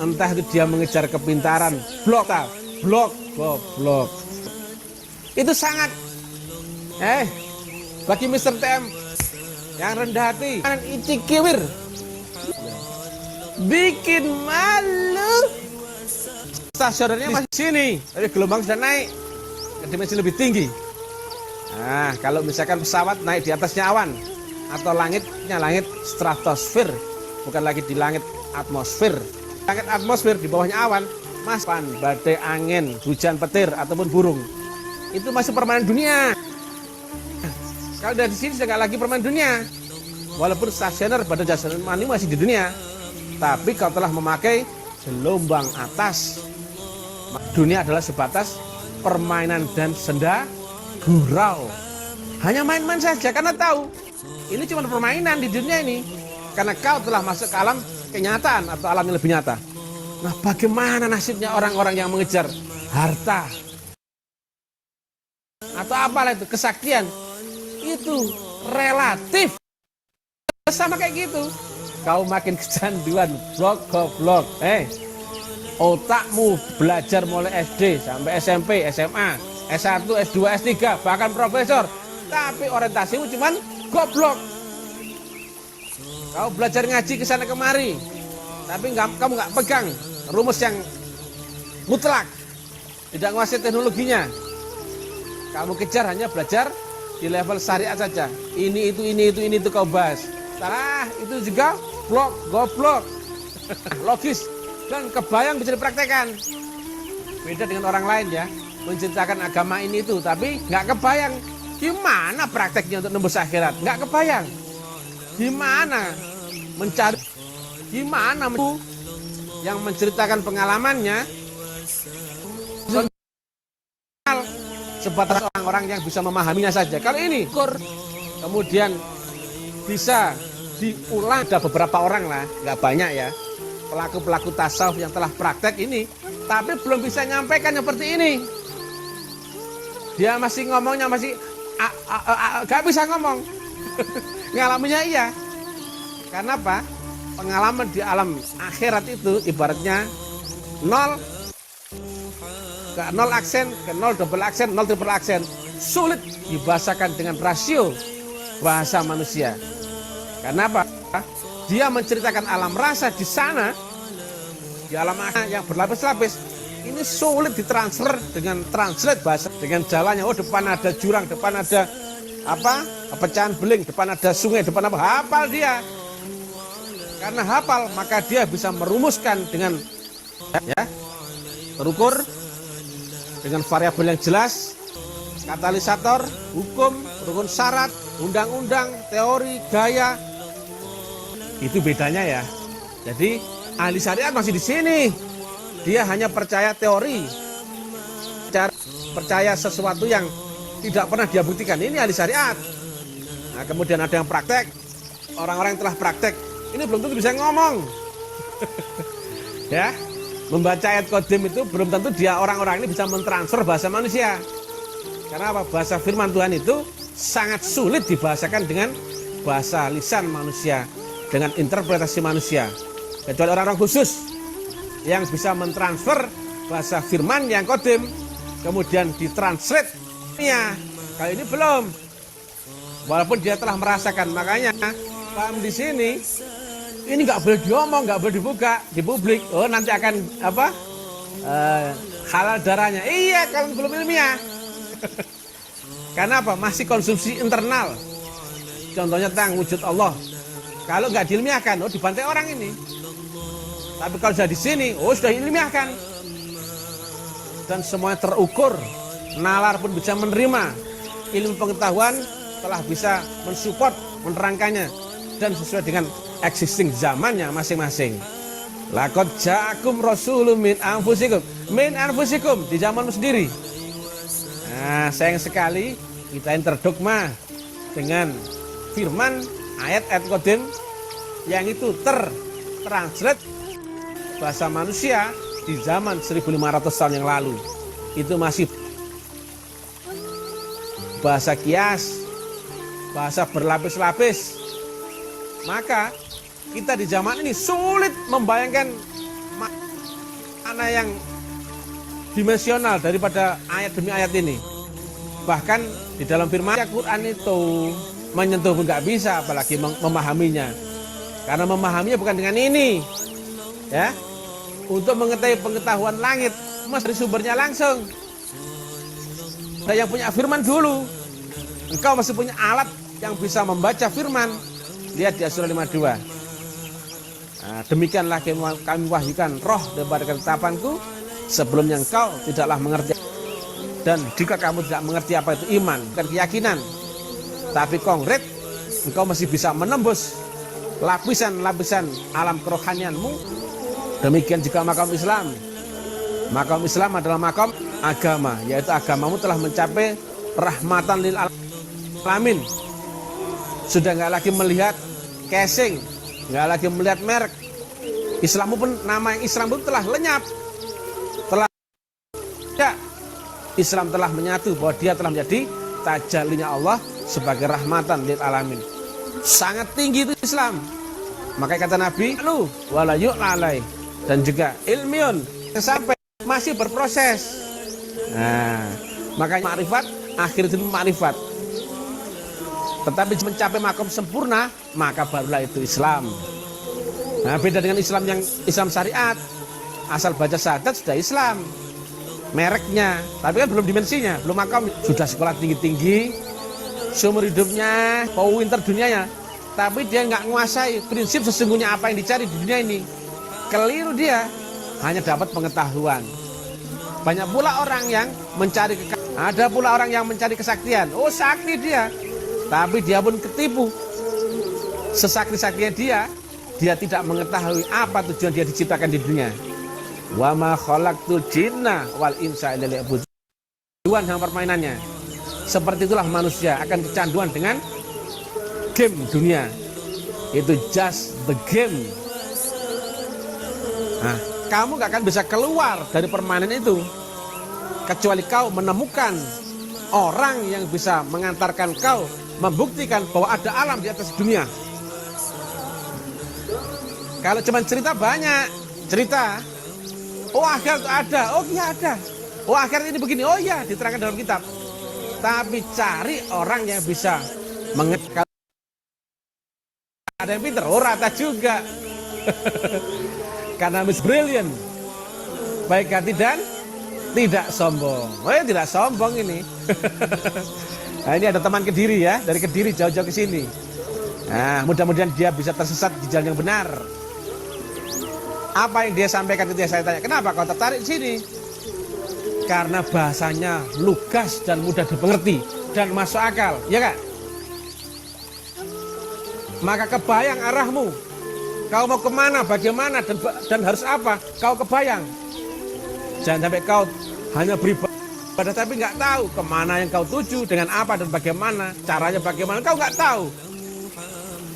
S1: Entah itu dia mengejar kepintaran, blok. Itu sangat bagi Mr. TM yang rendah hati, icikiwir, bikin malu. Stasionernya masih sini, tapi gelombang sudah naik ke dimensi lebih tinggi. Nah, kalau misalkan pesawat naik di atasnya awan atau langitnya langit stratosfer, bukan lagi di langit atmosfer. Langit atmosfer di bawahnya awan, badai angin, hujan petir ataupun burung. Itu masih permainan dunia. Kalau dari sini sudah nggak lagi permainan dunia. Walaupun stasioner pada jasad mani masih di dunia, tapi kau telah memakai gelombang atas. Dunia adalah sebatas permainan dan senda gurau. Hanya main-main saja karena tahu ini cuma permainan di dunia ini. Karena kau telah masuk ke alam kenyataan atau alam yang lebih nyata. Nah, bagaimana nasibnya orang-orang yang mengejar harta atau apalah itu, kesaktian? Itu relatif. Sama kayak gitu. Kau makin kecanduan, blok. Otakmu belajar mulai SD sampai SMP, SMA, S1, S2, S3, bahkan profesor. Tapi orientasimu cuman goblok. Kau belajar ngaji ke sana kemari, tapi kamu nggak pegang rumus yang mutlak, tidak menguasai teknologinya. Kamu kejar hanya belajar di level syariat saja. Ini itu kau bahas. Itu juga goblok. Logis dan kebayang bisa dipraktekkan. Beda dengan orang lain, ya, menceritakan agama ini itu, tapi nggak kebayang gimana prakteknya untuk nembus akhirat. Nggak kebayang gimana mencari, gimana yang menceritakan pengalamannya sebatas orang-orang yang bisa memahaminya saja. Kalau ini kemudian bisa diulang, ada beberapa orang lah, nggak banyak ya, pelaku-pelaku tasawuf yang telah praktek ini, tapi belum bisa nyampaikan seperti ini. Dia masih ngomongnya masih nggak bisa ngomong. Ngalaminya iya. Karena apa? Pengalaman di alam akhirat itu ibaratnya nol aksen, ke nol double aksen, nol triple aksen. Sulit dibahasakan dengan rasio bahasa manusia. Karena apa? Dia menceritakan alam rasa di sana, di alam akhirat yang berlapis-lapis. Ini sulit ditransfer dengan translate bahasa, dengan jalannya. Oh, depan ada jurang, depan ada apa? Pecahan beling, depan ada sungai, depan apa? Hafal dia. Karena hafal, maka dia bisa merumuskan dengan ya, terukur dengan variabel yang jelas, katalisator, hukum, rukun syarat, undang-undang, teori, gaya. Itu bedanya ya. Jadi ahli syariat masih di sini. Dia hanya percaya teori, percaya sesuatu yang tidak pernah dia buktikan. Ini ahli syariat. Nah, kemudian ada yang praktek. Orang-orang yang telah praktek ini belum tentu bisa ngomong. Ya, membaca ayat qadim itu belum tentu dia orang-orang ini bisa mentransfer bahasa manusia. Karena apa? Bahasa firman Tuhan itu sangat sulit dibahasakan dengan bahasa lisan manusia, dengan interpretasi manusia. Kecuali orang-orang khusus yang bisa mentransfer bahasa firman yang qadim kemudian ditranslate. Ya, kali ini belum. Walaupun dia telah merasakan, makanya paham di sini. Ini nggak boleh diomong, nggak boleh dibuka di publik. Oh, nanti akan apa? Halal darahnya. Iya, kalau belum ilmiah. Karena apa? Masih konsumsi internal. Contohnya tentang wujud Allah. Kalau nggak diilmiahkan, oh dibantai orang ini. Tapi kalau sudah di sini, oh sudah diilmiahkan. Dan semuanya terukur. Nalar pun bisa menerima. Ilmu pengetahuan telah bisa mensupport, menerangkannya. Dan sesuai dengan existing zamannya masing-masing. Laqad ja'akum rasulun min anfusikum. Min anfusikum, di zamanmu sendiri. Nah, sayang sekali kita yang terdogma dengan firman ayat-ayat qadim yang itu tertranslate bahasa manusia di zaman 1500 tahun yang lalu. Itu masih bahasa kias, bahasa berlapis-lapis. Maka kita di zaman ini sulit membayangkan mana yang dimensional daripada ayat demi ayat ini. Bahkan di dalam firman Al-Quran itu menyentuh pun nggak bisa, apalagi memahaminya. Karena memahaminya bukan dengan ini, ya. Untuk mengetahui pengetahuan langit, mesti dari sumbernya langsung. Ada yang punya firman dulu. Engkau masih punya alat yang bisa membaca firman. Lihat di surah 52. Nah, demikianlah kami wahyukan roh daripada ketetapanku sebelumnya engkau tidaklah mengerti. Dan jika kamu tidak mengerti apa itu iman, bukan keyakinan, tapi konkret, engkau masih bisa menembus lapisan-lapisan alam kerohanianmu. Demikian juga makam Islam. Makam Islam adalah makam agama, yaitu agamamu telah mencapai rahmatan lil alamin. Sudah nggak lagi melihat casing, nggak lagi melihat merek. Islammu pun, nama yang Islam pun telah lenyap. Telah ya, Islam telah menyatu bahwa dia telah menjadi tajallinya Allah sebagai rahmatan lil alamin. Sangat tinggi itu Islam. Makanya kata Nabi, lu wala yu'lalai, dan juga ilmiun sampai masih berproses. Nah, makanya makrifat akhir itu makrifat. Tetapi mencapai makom sempurna, maka barulah itu Islam. Nah, beda dengan Islam yang Islam syariat. Asal baca syahadat sudah Islam. Mereknya, tapi kan belum dimensinya, belum makom. Sudah sekolah tinggi-tinggi, seumur hidupnya, pinter dunianya. Tapi dia nggak menguasai prinsip sesungguhnya apa yang dicari di dunia ini. Keliru dia, hanya dapat pengetahuan. Banyak pula orang yang mencari ada pula orang yang mencari kesaktian. Oh, sakti dia. Tapi dia pun ketipu. Sesakti-saktinya dia tidak mengetahui apa tujuan dia diciptakan di dunia. Wa ma khalaqtul jinna wal insa illa liya'budun. kecanduan sama permainannya. Seperti itulah manusia akan kecanduan dengan game dunia. Itu just the game. Nah, kamu gak akan bisa keluar dari permainan itu kecuali kau menemukan orang yang bisa mengantarkan kau membuktikan bahwa ada alam di atas dunia. Kalau cuma cerita banyak, cerita, oh akhirat ada, oh iya ada, oh akhirat ini begini, oh iya diterangkan dalam kitab. Tapi cari orang yang bisa mengerti. Ada yang pinter, oh rata juga. Karena Miss Brilliant, baik hati dan tidak sombong. Oh ya tidak sombong ini. Nah ini ada teman Kediri ya, dari Kediri jauh-jauh ke sini. Nah mudah-mudahan dia bisa tersesat di jalan yang benar. Apa yang dia sampaikan ketika saya tanya, kenapa kau tertarik di sini? Karena bahasanya lugas dan mudah dimengerti dan masuk akal, ya kan? Maka kebayang arahmu. Kau mau kemana, bagaimana, dan harus apa? Kau kebayang. Jangan sampai kau hanya beribadah tapi nggak tahu kemana yang kau tuju, dengan apa dan bagaimana, caranya bagaimana. Kau nggak tahu.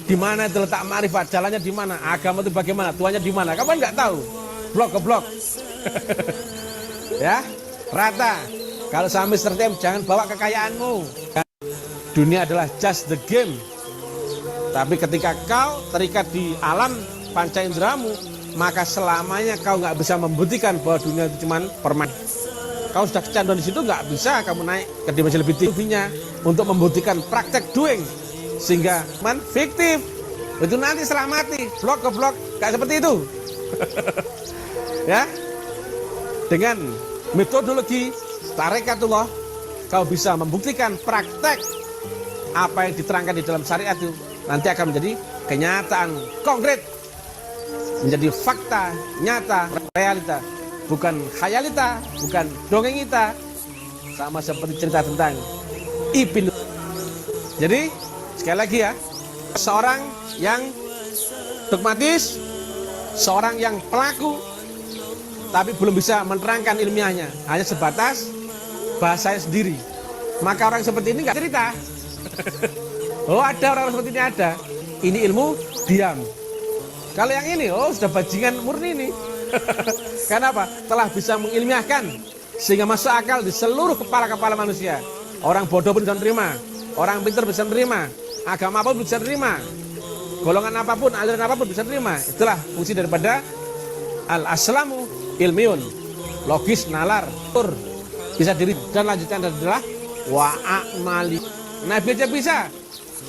S1: Di mana itu letak ma'rifat, jalannya di mana, agama itu bagaimana, tuannya di mana. Kamu nggak tahu. Blok ke blok. Ya. Rata. Kalau sama Mr. Tim jangan bawa kekayaanmu. Dunia adalah just the game. Tapi ketika kau terikat di alam panca inderamu, maka selamanya kau nggak bisa membuktikan bahwa dunia itu cuma permainan. Kau sudah kecanduan di situ, nggak bisa kamu naik ke dimensi lebih tingginya untuk membuktikan praktek doing, sehingga man fiktif itu nanti setelah mati blok ke blok nggak seperti itu. Ya, dengan metodologi tarekatullah kau bisa membuktikan praktek apa yang diterangkan di dalam syariat itu nanti akan menjadi kenyataan konkret, menjadi fakta nyata, realita, bukan khayalita, bukan dongengita. Sama seperti cerita tentang Ibnu. Jadi sekali lagi ya, seorang yang dogmatis, seorang yang pelaku tapi belum bisa menerangkan ilmiahnya, hanya sebatas bahasanya sendiri, maka orang seperti ini nggak cerita. Oh ada orang seperti ini, ada. Ini ilmu diam. Kalau yang ini, oh sudah bajingan murni ini. Kenapa? Telah bisa mengilmiahkan sehingga masuk akal di seluruh kepala-kepala manusia. Orang bodoh pun bisa menerima, orang pintar bisa menerima, agama apapun bisa menerima, golongan apapun, aliran apapun bisa menerima. Itulah fungsi daripada al-aslamu ilmiun, logis, nalar, tur, bisa diri. Dan lanjutan adalah wa'amali. Nabi aja bisa.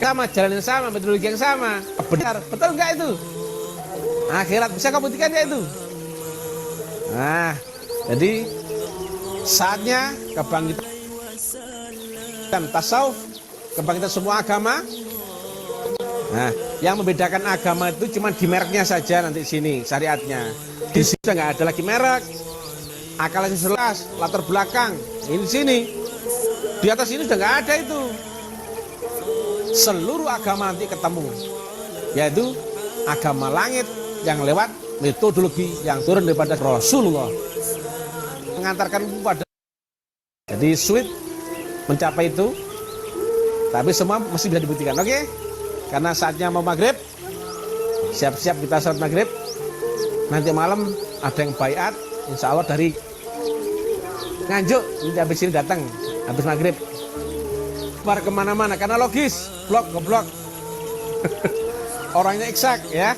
S1: Sama jalan yang sama, metodologi yang sama. Benar, betul nggak itu? Akhirat bisa kamu buktikan nggak itu? Nah, jadi saatnya kebangkitan tasawuf, kebangkitan semua agama. Nah, yang membedakan agama itu cuma di mereknya saja nanti sini syariatnya. Di sini sudah nggak ada lagi merek. Akalnya jelas, latar belakang. Ini sini. Di atas ini sudah nggak ada itu. Seluruh agama nanti ketemu, yaitu agama langit yang lewat metodologi yang turun daripada Rasulullah, mengantarkan pada. Jadi sulit mencapai itu, tapi semua masih bisa dibuktikan. Oke? Karena saatnya mau maghrib, siap-siap kita salat maghrib. Nanti malam ada yang baiat, insya Allah dari Nganjuk, ini habis ini datang habis maghrib. Keluar kemana-mana karena logis, blok ke blok. Orangnya eksak ya.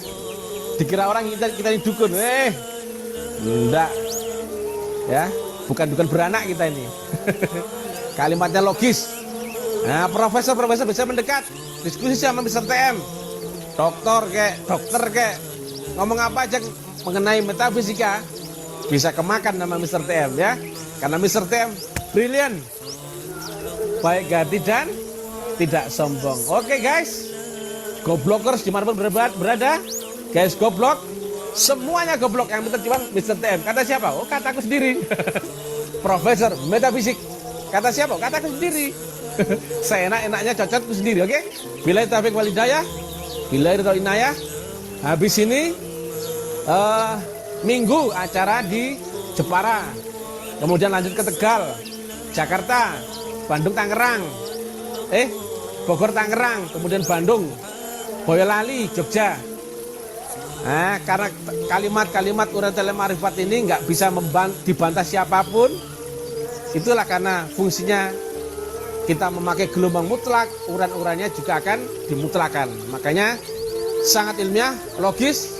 S1: Dikira orang kita ini dukun, enggak ya, bukan dukun beranak kita ini. Kalimatnya logis. Nah, profesor bisa mendekat, diskusi sama Mr. TM, dokter kek, ngomong apa aja mengenai metafisika bisa kemakan nama Mr. TM ya, karena Mr. TM brilliant, baik hati dan tidak sombong. Oke guys, goblokers dimanapun berada, guys goblok, semuanya goblok, yang penting cuma Mr. TM. Kata siapa? Oh kataku sendiri. Profesor metafisik, kata siapa? Kataku sendiri. Seenak-enaknya cocokku sendiri. Oke? Billahi taufiq wal hidayah, billahi ridho inayah. Habis ini Minggu acara di Jepara, kemudian lanjut ke Tegal, Jakarta, Bandung, Tangerang, Bogor, Tangerang, kemudian Bandung, Boyolali, Jogja. Nah, karena kalimat-kalimat uraian telema'rifat ini nggak bisa dibantah siapapun, itulah karena fungsinya kita memakai gelombang mutlak, uran-urannya juga akan dimutlakan. Makanya sangat ilmiah, logis,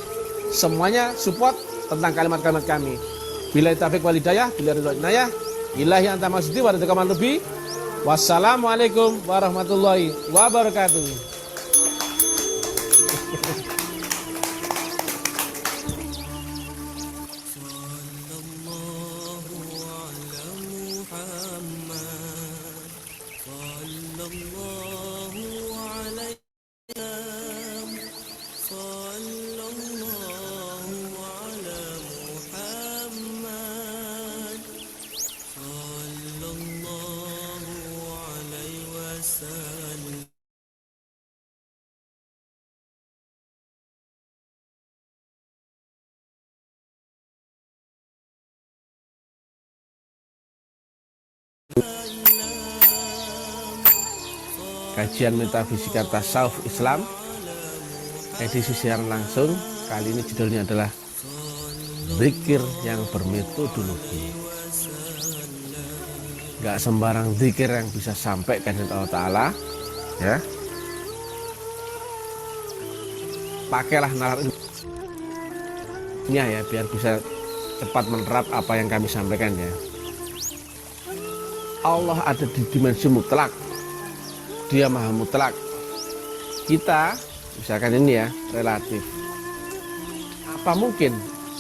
S1: semuanya support tentang kalimat-kalimat kami. Billahi taufiq wal hidayah, billahi ridho wal inayah, ilahi anta maksudi wa ridhoka man lebih. Wassalamualaikum warahmatullahi wabarakatuh. Kajian metafisika tasawuf Islam edisi siaran langsung kali ini judulnya adalah zikir yang bermetodologi. Gak sembarang zikir yang bisa sampai ke Allah Ta'ala, ya. Pakailah nalar ini ya biar bisa cepat menerap apa yang kami sampaikan ya. Allah ada di dimensi mutlak, Dia maha mutlak. Kita misalkan ini ya relatif. Apa mungkin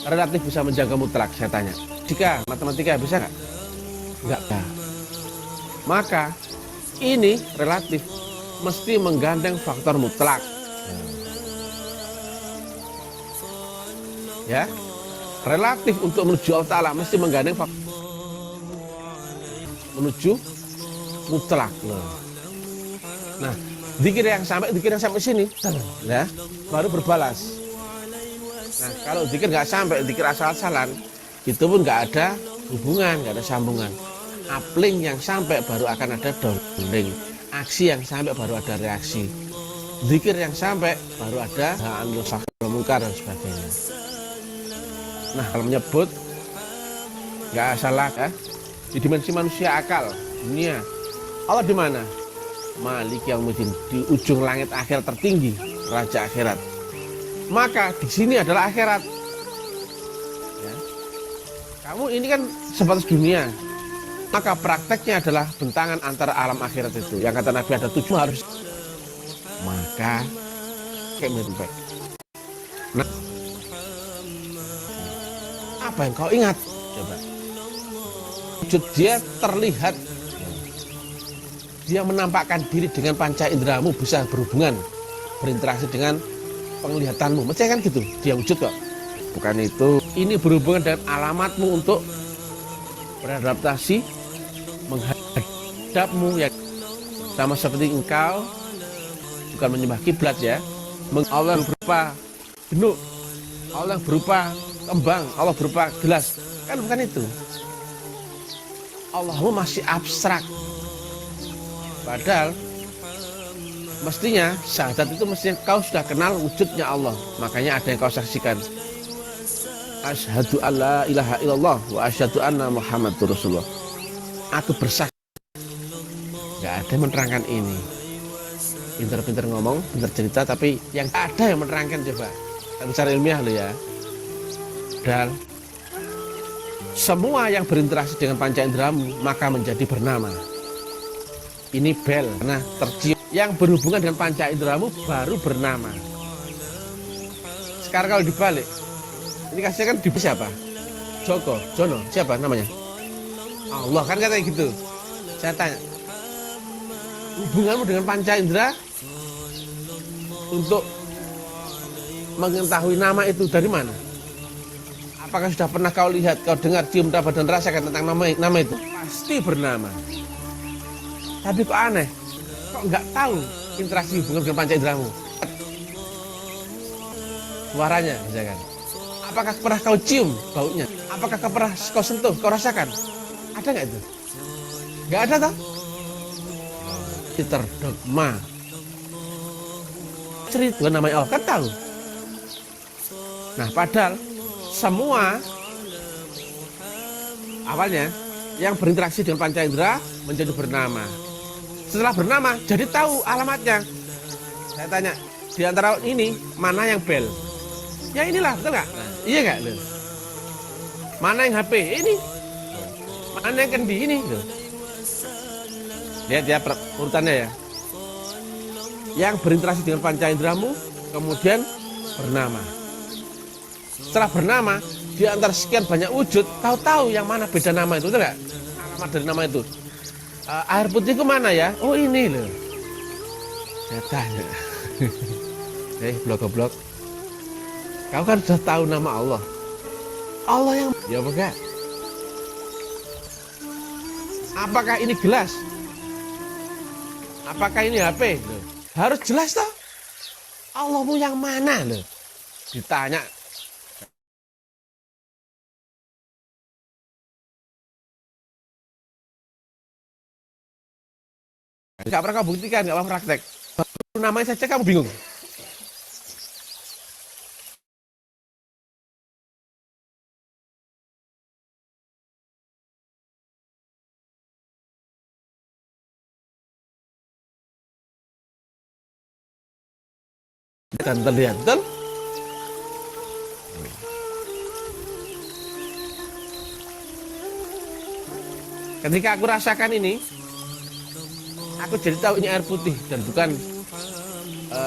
S1: relatif bisa menjaga mutlak? Saya tanya. Jika matematika bisa nggak? Nggak bisa. Maka ini relatif mesti menggandeng faktor mutlak. Ya, relatif untuk menuju Allah Ta'ala mesti menggandeng faktor menuju mutlak loh. Nah, zikir yang sampai sini, ya, baru berbalas. Nah, kalau zikir nggak sampai, zikir asal-asalan, itu pun nggak ada hubungan, nggak ada sambungan. Uplink yang sampai baru akan ada downlink. Aksi yang sampai baru ada reaksi. Zikir yang sampai baru ada ambil faktor mungkar dan sebagainya. Nah, kalau menyebut nggak salah ya. Di dimensi manusia akal, dunia. Allah di mana? Malik Yaumuddin, di ujung langit akhirat tertinggi, raja akhirat. Maka di sini adalah akhirat. Ya. Kamu ini kan sebatas dunia. Maka prakteknya adalah bentangan antara alam akhirat itu. Yang kata Nabi ada 7 harus. Maka kayak mirip. Nah, apa yang kau ingat? Coba. Wujud dia terlihat, dia menampakkan diri dengan panca inderamu, bisa berhubungan, berinteraksi dengan penglihatanmu. Mestinya kan gitu, dia wujud kok. Bukan itu, ini berhubungan dengan alamatmu untuk beradaptasi, menghadapmu ya, sama seperti engkau bukan menyembah kiblat ya. Allah yang berupa benuk, Allah yang berupa kembang, Allah berupa gelas, kan bukan itu. Allahmu masih abstrak. Padahal mestinya syahadat itu mestinya kau sudah kenal wujudnya Allah. Makanya ada yang kau saksikan. Asyhadu alla ilaha illallah wa asyhadu anna Muhammadur Rasulullah. Aku bersaksi. Gak ada yang menerangkan ini. Pinter-pinter ngomong, pinter cerita, tapi yang ada yang menerangkan coba. Secara ilmiah loh ya. Dan semua yang berinteraksi dengan panca inderamu maka menjadi bernama. Ini bel karena tercium. Yang berhubungan dengan panca inderamu baru bernama. Sekarang kalau dibalik, ini kasih kan di siapa? Joko, Jono, siapa namanya? Allah kan katanya gitu. Saya tanya, hubunganmu dengan panca indera untuk mengetahui nama itu dari mana? Apakah sudah pernah kau lihat, kau dengar, cium, dapat dan rasakan tentang nama itu? Pasti bernama. Tapi kok aneh, kok nggak tahu interaksi hubungan dengan panca inderamu? Suaranya, misalkan. Apakah pernah kau cium baunya? Apakah kau pernah kau sentuh, kau rasakan? Ada nggak itu? Nggak ada toh? Terdogma. Cerita namanya Allah kan tahu. Nah, padahal semua awalnya yang berinteraksi dengan panca indera menjadi bernama. Setelah bernama, jadi tahu alamatnya. Saya tanya, di antara ini mana yang bel? Ya inilah, betul nggak? Nah, iya nggak? Mana yang HP? Ini. Mana yang kendi? Ini. Lihat ya urutannya ya. Yang berinteraksi dengan panca inderamu, kemudian bernama. Setelah bernama, di antara sekian banyak wujud, tahu-tahu yang mana beda nama itu, betul nggak? Alamat dari nama itu. Air putih ke mana ya? Oh ini loh. Saya tanya. Blok-blok. Kau kan sudah tahu nama Allah. Allah yang... Ya enggak? Apakah ini gelas? Apakah ini HP? Loh. Harus jelas toh. Allahmu yang mana loh? Ditanya. Gak pernah kau buktikan, gak pernah praktek. Baru namanya saja kamu bingung. Dan terlihat, betul? Ketika aku rasakan ini, aku jadi tahu ini air putih dan bukan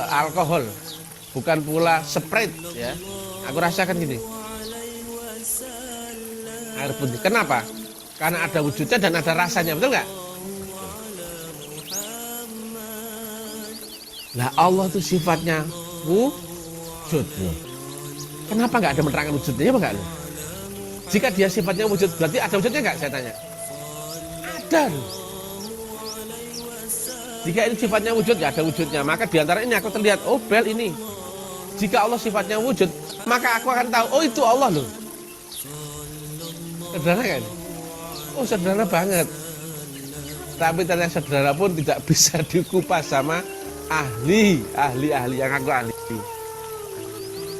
S1: alkohol, bukan pula Sprite ya. Aku rasakan gini, air putih. Kenapa? Karena ada wujudnya dan ada rasanya, betul nggak? Lah Allah itu sifatnya wujud. Kenapa nggak ada menerangkan wujudnya, apa nggak? Jika dia sifatnya wujud, berarti ada wujudnya nggak? Saya tanya. Ada. Jika ini sifatnya wujud, ya ada wujudnya. Maka diantara ini aku terlihat, oh bel ini. Jika Allah sifatnya wujud, maka aku akan tahu, oh itu Allah loh. Sederhana kan? Oh sederhana banget. Tapi ternyata sederhana pun tidak bisa dikupas sama ahli yang aku ahli.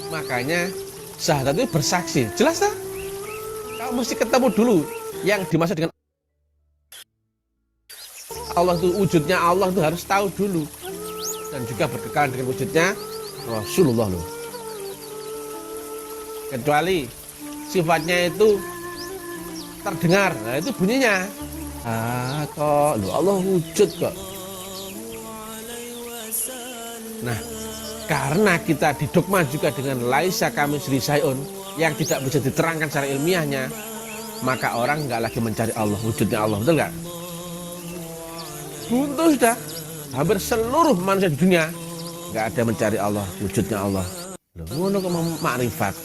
S1: Makanya syahadat itu bersaksi. Jelas tak? Kau mesti ketemu dulu yang dimaksud dengan Allah itu wujudnya Allah itu harus tahu dulu. Dan juga berkekalan dengan wujudnya Rasulullah loh. Kecuali sifatnya itu terdengar, nah itu bunyinya. Kok loh Allah wujud kok. Nah, karena kita didogma juga dengan laisa kamitslihi syai'un yang tidak bisa diterangkan secara ilmiahnya, maka orang nggak lagi mencari Allah, wujudnya Allah, betul nggak? Buntu sudah. Hampir seluruh manusia di dunia nggak ada mencari Allah, wujudnya Allah. Loh, ngono kok mau makrifat,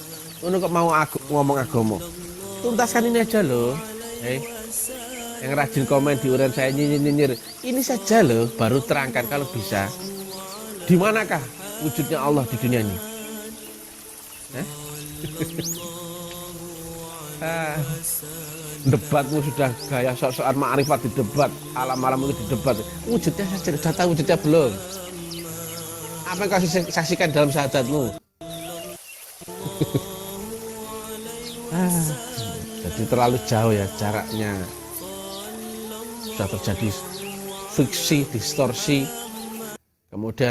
S1: ngono kok mau ngomong agama. Tuntaskan ini aja loh. Yang rajin komen di urean saya nyinyir, ini saja loh, baru terangkan kalau bisa. Di manakah wujudnya Allah di dunia ini? Debatmu sudah gaya sok-sokan makrifat di debat, alam-alam itu di debat. Wujudnya saja sudah tahu, wujudnya belum. Apa yang kau saksikan dalam syahadatmu? Jadi terlalu jauh ya jaraknya. Sudah terjadi fiksi, distorsi, kemudian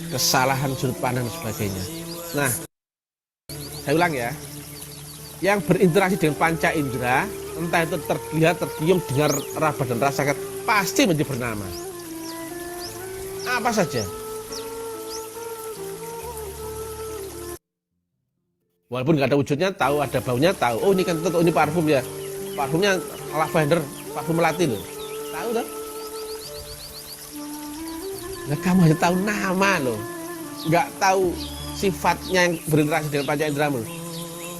S1: kesalahan sudut pandang dan sebagainya. Nah, saya ulang ya, yang berinteraksi dengan panca indera, entah itu terlihat, tercium, dengar, raba dan rasakan, pasti menjadi bernama. Apa saja. Walaupun nggak ada wujudnya, tahu ada baunya, tahu. Oh ini kan tentu ini parfum ya, parfumnya lavender, parfum melati loh. Tahu kan? Nah, kamu hanya tahu nama loh, nggak tahu sifatnya yang berinteraksi dengan panca inderamu.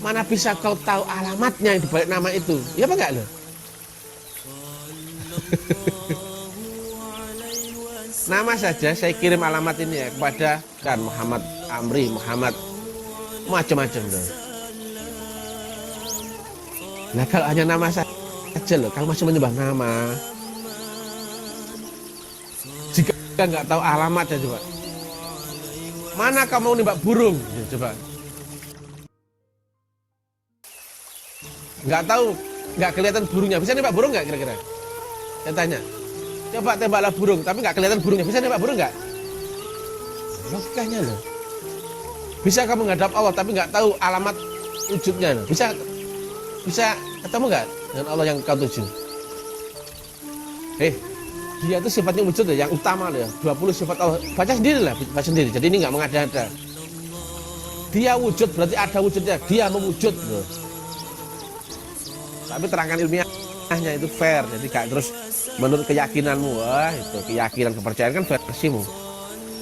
S1: Mana bisa kau tahu alamatnya yang dibalik nama itu? Ya apa enggak loh? Nama saja saya kirim alamat ini ya kepada kan Muhammad Amri, Muhammad macam-macam loh. Nah kalau hanya nama saja loh, kalau masih menyembah nama, jika nggak tahu alamatnya coba, mana kamu nembak burung? Ya, coba, nggak tahu, nggak kelihatan burungnya, bisa nembak burung nggak kira-kira? Saya tanya, coba tembaklah burung, tapi nggak kelihatan burungnya, bisa nembak burung nggak? Logikanya loh. Bisa kamu menghadap Allah tapi nggak tahu alamat wujudnya loh. Bisa ketemu nggak dengan Allah yang kau tuju? Dia itu sifatnya wujud ya, yang utama loh ya. 20 sifat Allah. Baca sendiri lah, baca sendiri. Jadi ini nggak mengada-ada. Dia wujud berarti ada wujudnya. Dia mewujud loh. Tapi terangkan ilmiahnya itu fair. Jadi gak terus menurut keyakinanmu. Wah itu keyakinan kepercayaan kan versimu.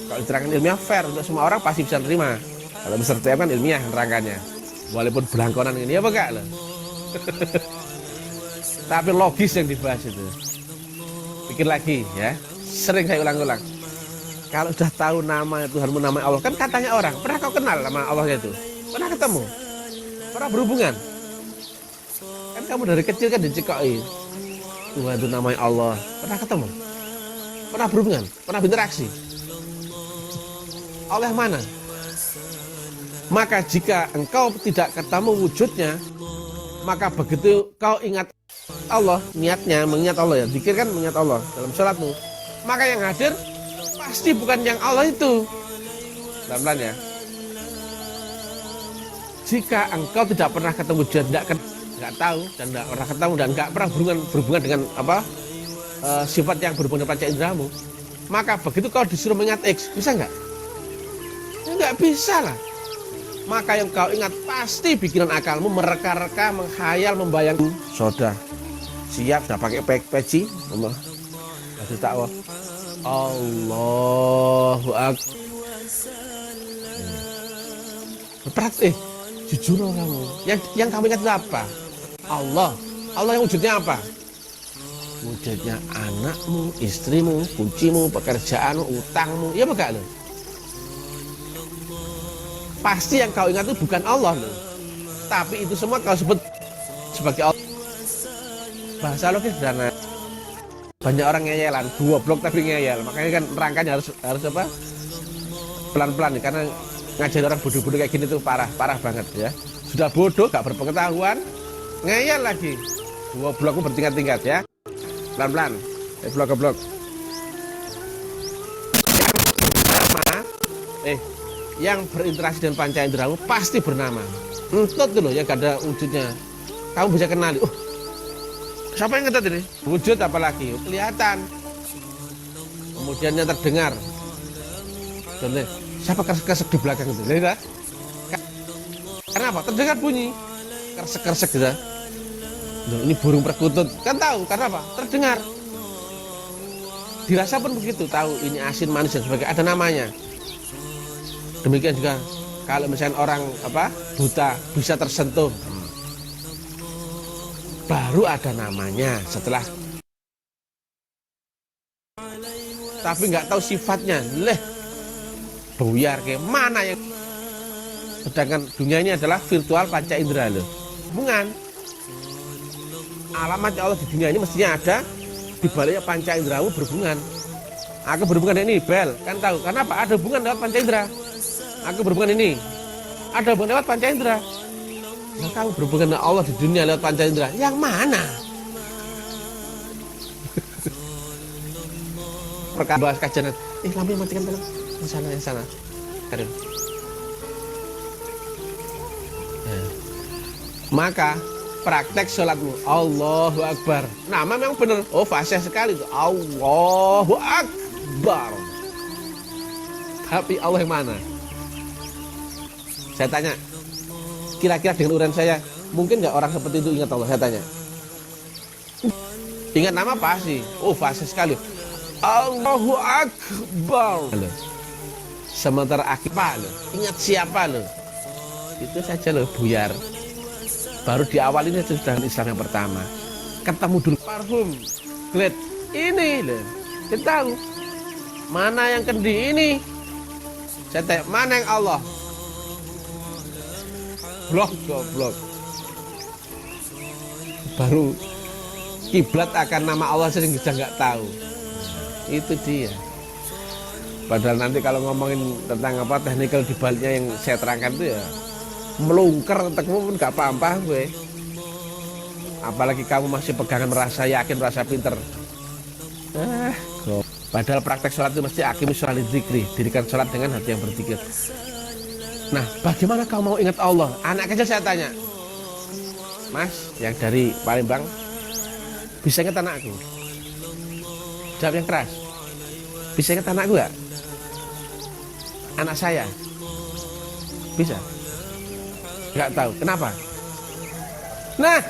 S1: Kalau diterangkan ilmiah fair untuk semua orang pasti bisa terima. Kalau Mr. TM kan ilmiah nerangkannya. Walaupun belangkonan ini apa gak loh. Tapi logis yang dibahas itu. Pikir lagi ya. Sering saya ulang-ulang. Kalau sudah tahu nama Tuhanmu, nama Allah, kan katanya orang, pernah kau kenal sama Allah itu? Pernah ketemu? Pernah berhubungan? Kan kamu dari kecil kan dicekoi. Tuhan itu namanya Allah. Pernah ketemu? Pernah berhubungan? Pernah berinteraksi? Allah yang mana? Maka jika engkau tidak ketemu wujudnya, maka begitu kau ingat Allah, niatnya mengingat Allah ya, zikir kan mengingat Allah dalam sholatmu, maka yang hadir pasti bukan yang Allah itu. Pelan-pelan ya. Jika engkau tidak pernah ketemu wujud, nggak tahu dan nggak pernah ketemu dan nggak pernah berhubungan dengan sifat yang berhubungan dengan panca inderamu, maka begitu kau disuruh mengingat X, bisa nggak? Ya nggak bisa lah. Maka yang kau ingat pasti pikiran akalmu mereka-reka, menghayal, membayangkan. Sudah siap, sudah pakai peci, Allah, kasih takwah, Allahu Akbar. Jujur kamu. Yang kamu ingat itu apa? Allah. Allah yang wujudnya apa? Wujudnya anakmu, istrimu, kuncimu, pekerjaanmu, utangmu. Iya apa loh? Pasti yang kau ingat itu bukan Allah loh. Tapi itu semua kau sebut sebagai Allah. Bahasa logis sederhana. Banyak orang ngeyelan, goblok tapi ngeyel. Makanya kan rangkanya harus apa? Pelan-pelan nih, karena ngajarin orang bodoh-bodoh kayak gini tuh parah banget ya. Sudah bodoh, gak berpengetahuan, ngeyel lagi. Goblokmu bertingkat-tingkat ya. Pelan-pelan. Blok-blok. Yang berinteraksi dengan panca inderamu pasti bernama. Entut tuh loh ya, gak ada wujudnya. Kamu bisa kenali. Siapa yang ngetot ini? Wujud apalagi? Kelihatan. Kemudiannya terdengar. Contohnya, siapa kersek-kersek di belakang itu? Lihat. Karena apa? Terdengar bunyi. Kersek-kersek gitu. Loh, ini burung perkutut. Kan tahu, karena apa? Terdengar. Dirasa pun begitu, tahu ini asin, manis dan sebagainya. Ada namanya. Demikian juga kalau misalnya orang buta bisa tersentuh, baru ada namanya setelah. Tapi nggak tahu sifatnya, buyar ke mana yang. Sedangkan dunia ini adalah virtual panca indera loh. Hubungan alamatnya Allah di dunia ini mestinya ada di baliknya panca inderamu berhubungan. Aku berhubungan dengan ini, bel, kan tahu. Karena apa? Ada hubungan lewat panca indera. Aku berhubungan ini, ada hubungan lewat panca indera. Nah, kamu berhubungan dengan Allah di dunia lewat panca indera. Yang mana? Perkara bahas kajian. Lampunya matikan tolong. Yang sana. Karim. Nah. Maka praktek sholatmu Allahu Akbar. Nama memang benar. Fasih sekali itu. Allahu Akbar. Tapi Allah yang mana? Saya tanya, kira-kira dengan uraian saya, mungkin nggak orang seperti itu ingat Allah? Saya tanya. Ingat nama pasti. Fasih sekali. Allahu Akbar. Sementara akibat loh. Ingat siapa loh? Itu saja loh, buyar. Baru di awal ini sudah Islam yang pertama. Ketemu dulu parfum, glad ini loh. Kita tahu mana yang kendi ini. Saya tanya, mana yang Allah? Goblok. baru kiblat akan nama Allah sering kita nggak tahu. Itu dia. Padahal nanti kalau ngomongin tentang apa teknikal dibaliknya yang saya terangkan itu ya melungker otakmu pun nggak paham-paham gue. Apalagi kamu masih pegangan merasa yakin, merasa pinter. Padahal praktek sholat itu mesti aqimis sholat dzikri, dirikan sholat dengan hati yang berzikir. Nah, bagaimana kamu mau ingat Allah? Anak kecil saya tanya, Mas, yang dari Palembang, bisa ingat anakku? Jawab yang keras. Bisa ingat anakku gak? Anak saya? Bisa? Gak tahu. Kenapa? Nah,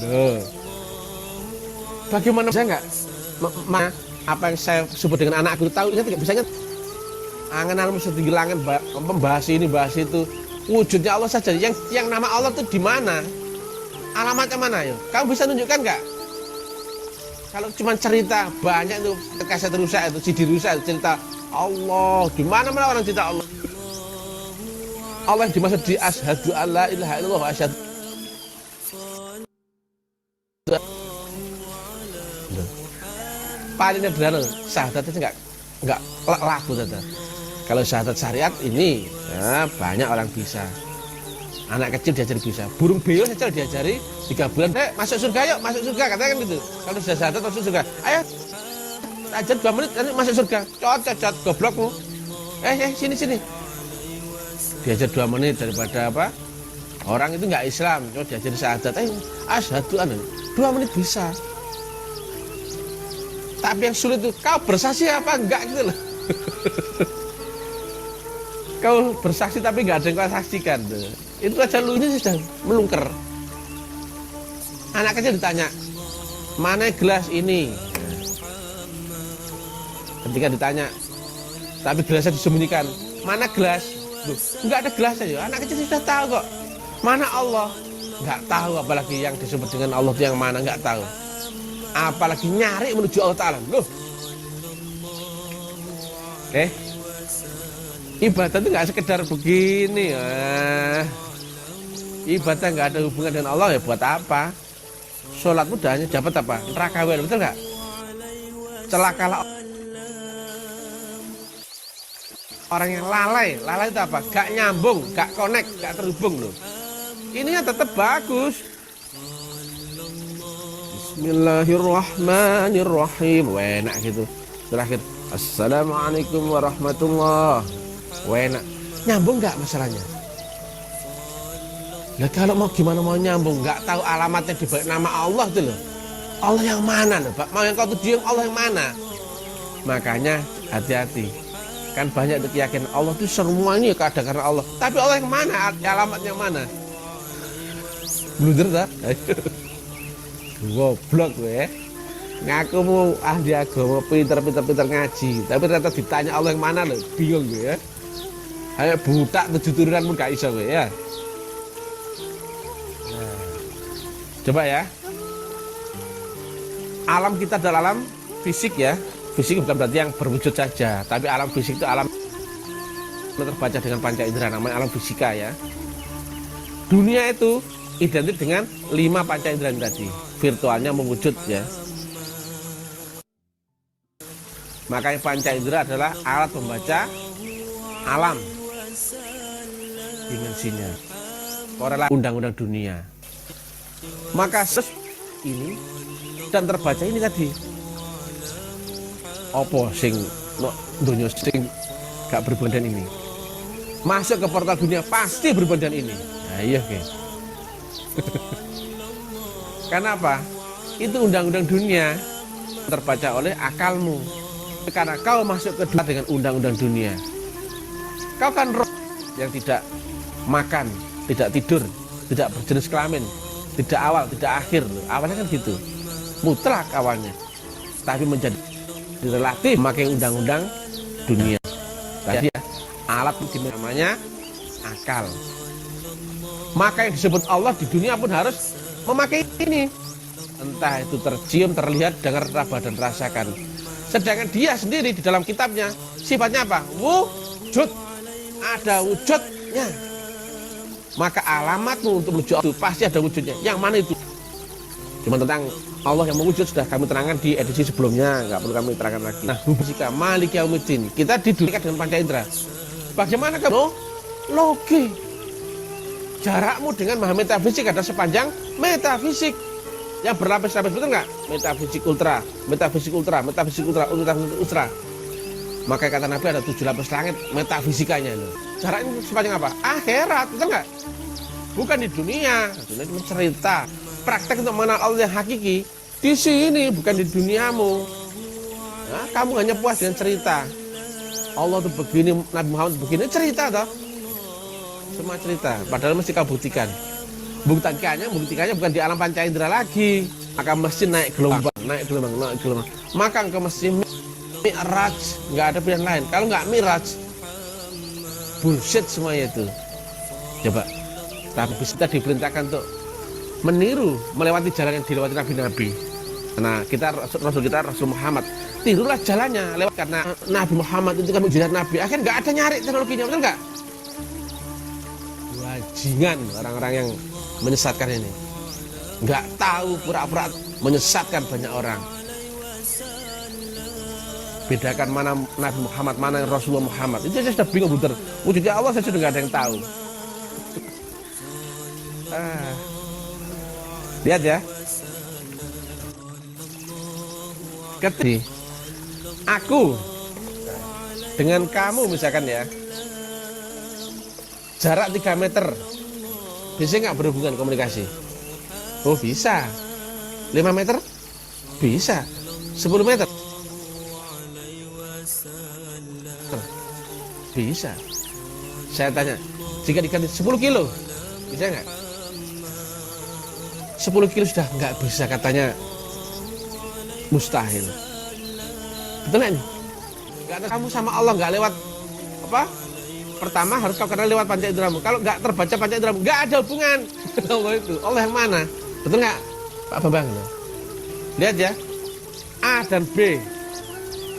S1: loh. Bagaimana bisa nggak? Apa yang saya sebut dengan anakku tahu? Ingat nggak? Bisa ingat? Angan-angan setinggi langit, membahas ini, bahas itu. Wujudnya Allah saja. Yang nama Allah itu di mana? Alamatnya mana ya? Kamu bisa tunjukkan nggak? Kalau cuma cerita banyak itu kaset rusak itu, CD rusak itu cerita Allah. Di mana-mana orang cerita Allah. Allah yang dimaksud di asyhadu alla ilaha illallah wa asyhadu. Paling sederhana, syahadat itu nggak laku tata. Kalau syahadat syariat ini ya, banyak orang bisa. Anak kecil diajari bisa. Burung beo saja diajari 3 bulan. Masuk surga yuk, masuk surga katanya kan gitu. Kalau sudah syahadat masuk surga. Ayo, ajar 2 menit nanti masuk surga. Cot goblokmu. Sini. Diajar 2 menit daripada apa? Orang itu nggak Islam, coba diajari syahadat. Asyhadu an 2 menit bisa. Tapi yang sulit itu kau bersaksi apa enggak gitu loh. Kau bersaksi tapi nggak ada yang kau saksikan tuh. Itu aja lu ini sudah melungker. Anak kecil ditanya, mana gelas ini? Ketika ditanya, tapi gelasnya disembunyikan. Mana gelas? Nggak ada gelas aja. Anak kecil sudah tahu kok. Mana Allah? Nggak tahu, apalagi yang disebut dengan Allah itu yang mana, nggak tahu. Apalagi nyari menuju Allah Ta'ala. Loh. Ibadah itu nggak sekedar begini. Ibadah nggak ada hubungan dengan Allah ya buat apa? Sholat mudah hanya dapat apa? Neraka, betul nggak? Celakalah orang yang lalai. Lalai itu apa? Gak nyambung, gak connect, gak terhubung loh. Ininya tetap bagus. Bismillahirrahmanirrahim. Enak gitu. Terakhir, Assalamualaikum warahmatullahi. Enak. Nyambung nggak masalahnya? Nah kalau mau gimana mau nyambung, nggak tahu alamatnya di balik nama Allah itu loh. Allah yang mana loh, Pak? Mau yang kau tuju yang Allah yang mana? Makanya hati-hati. Kan banyak keyakinan Allah itu semuanya ada karena Allah. Tapi Allah yang mana? Alamatnya mana? Blunder tak? Goblok gue. Ngaku mau ahli agama, pinter ngaji, tapi ternyata ditanya Allah yang mana loh, bingung gue ya. Ayo butak 7 turunan pun gak iso gue ya. Coba ya. Alam kita adalah alam fisik ya. Fisik bukan berarti yang berwujud saja, tapi alam fisik itu alam terbaca dengan panca indera, namanya alam fisika ya. Dunia itu identik dengan 5 panca indera tadi. Virtualnya mewujud ya. Makanya panca indera adalah alat pembaca alam dimensinya. Korelasi undang-undang dunia. Maka ini dan terbaca ini tadi. Apa sing dunia sing gak berbanding ini? Masuk ke portal dunia pasti berbanding ini. Nah iya oke. Kenapa? Itu undang-undang dunia terbaca oleh akalmu. Karena kau masuk ke dunia dengan undang-undang dunia. Kau kan roh yang tidak makan, tidak tidur, tidak berjenis kelamin, tidak awal, tidak akhir. Awalnya kan gitu. Mutlak awalnya. Tapi menjadi relatif memakai undang-undang dunia. Tadi ya, alat namanya akal. Maka yang disebut Allah di dunia pun harus memakai ini. Entah itu tercium, terlihat, dengar, raba, dan rasakan. Sedangkan dia sendiri di dalam kitabnya sifatnya apa? Wujud. Ada wujudnya. Maka alamatmu untuk menuju itu pasti ada wujudnya. Yang mana itu? Cuma tentang Allah yang mewujud sudah kami terangkan di edisi sebelumnya, nggak perlu kami terangkan lagi. Nah, fisika Malik Yaumiddin, kita didudukan dengan panca indera. Bagaimana kamu? Logi. Jarakmu dengan maha metafisik adalah sepanjang metafisik yang berlapis-lapis, betul nggak? Metafisik ultra, metafisik ultra, metafisik ultra, metafisik ultra. Maka kata Nabi ada 7 lapis langit metafisikanya loh. Jaraknya sepanjang apa? Akhirat, betul nggak? Bukan di dunia. Dunia cuma cerita. Praktek untuk mengenal Allah yang hakiki di sini, bukan di duniamu. Nah, kamu hanya puas dengan cerita. Allah itu begini, Nabi Muhammad begini, cerita toh. Semua cerita. Padahal mesti kau buktikan. Buktikannya bukan di alam panca indera lagi. Maka mesti naik gelombang, naik gelombang, naik gelombang. Maka engkau mesti mi'raj, nggak ada pilihan lain. Kalau nggak mi'raj, bullshit semuanya itu. Coba. Tapi kita diperintahkan untuk meniru, melewati jalan yang dilewati Nabi-Nabi. Nah, Rasul Muhammad, tirulah jalannya lewat, karena Nabi Muhammad itu kan mukjizat Nabi. Akhirnya nggak ada nyari teknologinya, betul nggak? Bajingan orang-orang yang menyesatkan ini. Nggak tahu, pura-pura menyesatkan banyak orang. Bedakan mana Nabi Muhammad, mana Rasulullah Muhammad. Itu saya sudah bingung betul. Wujudnya Allah saya sudah nggak ada yang tahu. Lihat ya. Ketika aku dengan kamu misalkan ya, jarak 3 meter, bisa nggak berhubungan komunikasi? Oh bisa. 5 meter? Bisa. 10 meter? Bisa. Saya tanya, jika diganti 10 kilo, bisa nggak? 10 kilo sudah nggak bisa, katanya mustahil. Betul nggak nih? Nggak ada, kamu sama Allah nggak lewat apa? Pertama harus kau kenal lewat panca inderamu. Kalau nggak terbaca panca inderamu, nggak ada hubungan. Allah itu, Allah yang mana? Betul nggak, Pak Bambang? Lihat ya, A dan B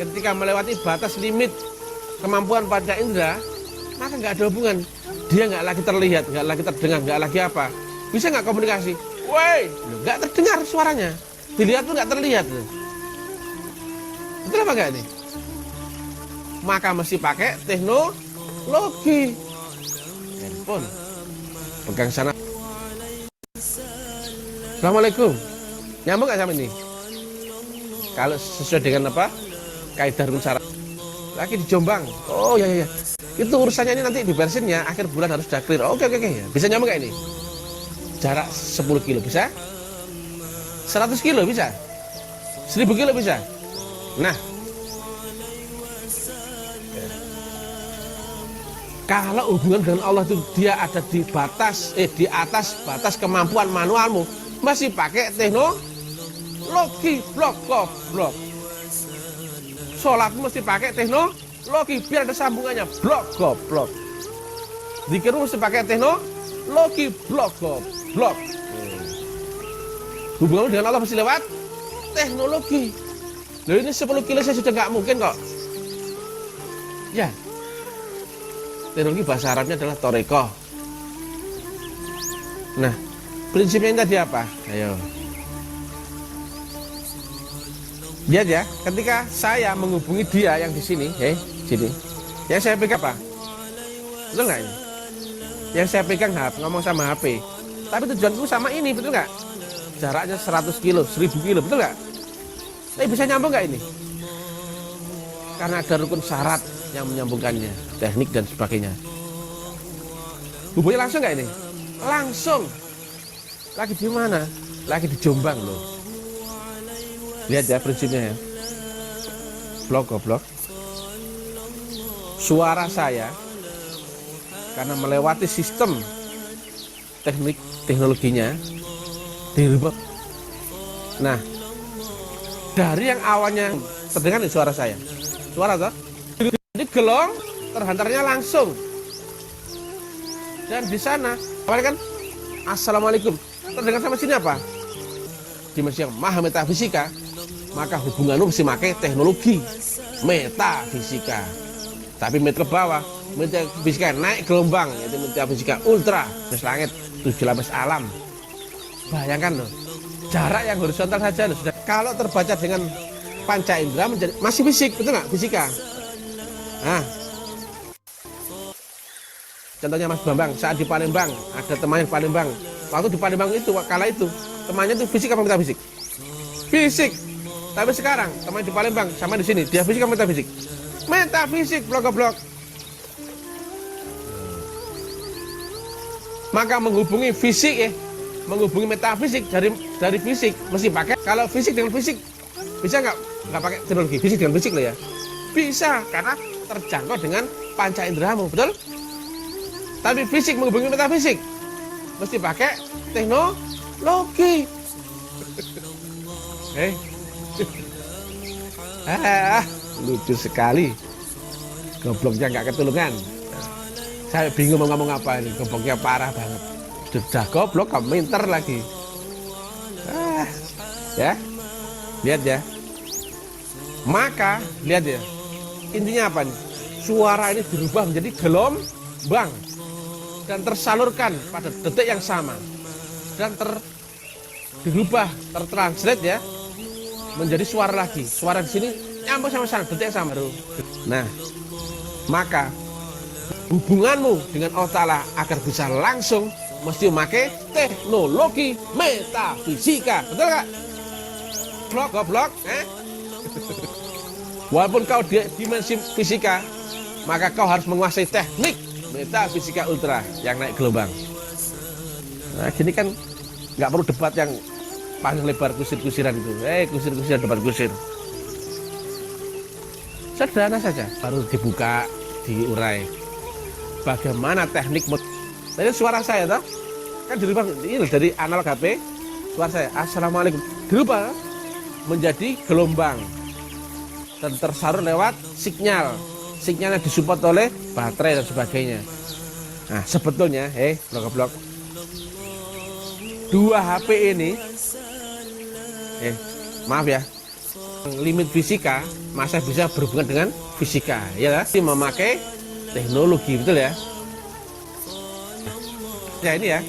S1: ketika melewati batas limit kemampuan panca indera, maka nggak ada hubungan. Dia nggak lagi terlihat, nggak lagi terdengar, nggak lagi apa. Bisa nggak komunikasi? Woi, nggak terdengar suaranya. Dilihat pun nggak terlihat. Betul apa nggak ini? Maka mesti pakai teknologi. Handphone. Pegang sana. Assalamualaikum. Nyambung nggak sama ini? Kalau sesuai dengan apa? Kaidah rukun syarat. Lagi di Jombang. Oh ya. Itu urusannya ini nanti dibersihin ya. Akhir bulan harus sudah clear. Oke. Bisa nyambung nggak ini? Jarak 10 kilo bisa? 100 kilo bisa? 1000 kilo bisa? Nah, kalau hubungan dengan Allah itu dia ada di atas batas kemampuan manualmu, masih pakai teknologi. Blok. Sholatmu mesti pakai teknologi biar ada sambungannya. Blok. Zikirmu mesti pakai teknologi. Blok. Hubunganmu dengan Allah mesti lewat teknologi. Loh, ini 10 kilo saya sudah nggak mungkin kok. Ya. Teknologi bahasa Arabnya adalah torekoh. Nah, prinsipnya ini tadi apa? Ayo. Lihat ya, ketika saya menghubungi dia yang di sini, sini. Yang saya pegang apa? Betul nggak ini? Yang saya pegang ngomong sama HP. Tapi tujuanku sama ini, betul nggak? Jaraknya 100 kilo, 1000 kilo, betul nggak? Tapi bisa nyambung nggak ini? Karena ada rukun syarat yang menyambungkannya, teknik dan sebagainya. Hubungannya langsung nggak ini? Langsung. Lagi di mana? Lagi di Jombang loh. Lihat ya prinsipnya ya. Blok. Suara saya karena melewati sistem teknologinya dirubah. Nah, dari yang awalnya terdengar nih suara saya, suara toh, jadi gelong terhantarnya langsung. Dan di sana awalnya kan assalamualaikum, terdengar sama sini apa? Dimensi yang maha metafisika, maka hubunganmu mesti pakai teknologi metafisika. Tapi meter bawah, metafisika naik gelombang, yaitu metafisika ultra, terus langit, 7 lapis alam. Bayangkan loh, jarak yang horizontal saja loh, sudah. Kalau terbaca dengan panca indera menjadi masih fisik, betul nggak? Fisika. Nah, contohnya Mas Bambang saat di Palembang, ada temannya di Palembang. Waktu di Palembang itu, kala itu temannya itu fisik apa metafisik? Fisik. Tapi sekarang teman di Palembang sama di sini, dia fisik apa metafisik? Metafisik, blok-blok. Maka menghubungi fisik menghubungi metafisik dari fisik mesti pakai, kalau fisik dengan fisik bisa nggak pakai teknologi fisik dengan fisik loh ya? Bisa, karena terjangkau dengan panca inderamu, betul? Tapi fisik menghubungi metafisik mesti pakai teknologi. Lucu sekali, gobloknya nggak ketulungan. Saya bingung mau ngomong apa ini, gobloknya parah banget. Sudah goblok, kamu minter lagi. Ya, lihat ya. Maka lihat ya, intinya apa nih? Suara ini dirubah menjadi gelombang dan tersalurkan pada detik yang sama dan dirubah, tertranslate ya menjadi suara lagi. Suara di sini nyambung sama sana, detik yang sama. Nah, maka hubunganmu dengan Allah Ta'ala agar bisa langsung mesti memakai teknologi metafisika, betul nggak? Goblok, Walaupun kau di dimensi fisika, maka kau harus menguasai teknik metafisika ultra yang naik gelombang. Nah, gini kan nggak perlu debat yang panjang lebar kusir-kusiran itu. Kusir-kusiran, debat kusir. Sederhana saja, baru dibuka, diurai. Bagaimana teknik? Tadi suara saya toh kan dirubah ini dari analog HP, suara saya assalamualaikum dirubah menjadi gelombang dan tersalur lewat sinyal. Sinyalnya disupport oleh baterai dan sebagainya. Nah, sebetulnya blok-blok dua HP ini maaf ya, limit fisika masa bisa berhubungan dengan fisika ya, memakai teknologi, betul ya. Ya ini ya,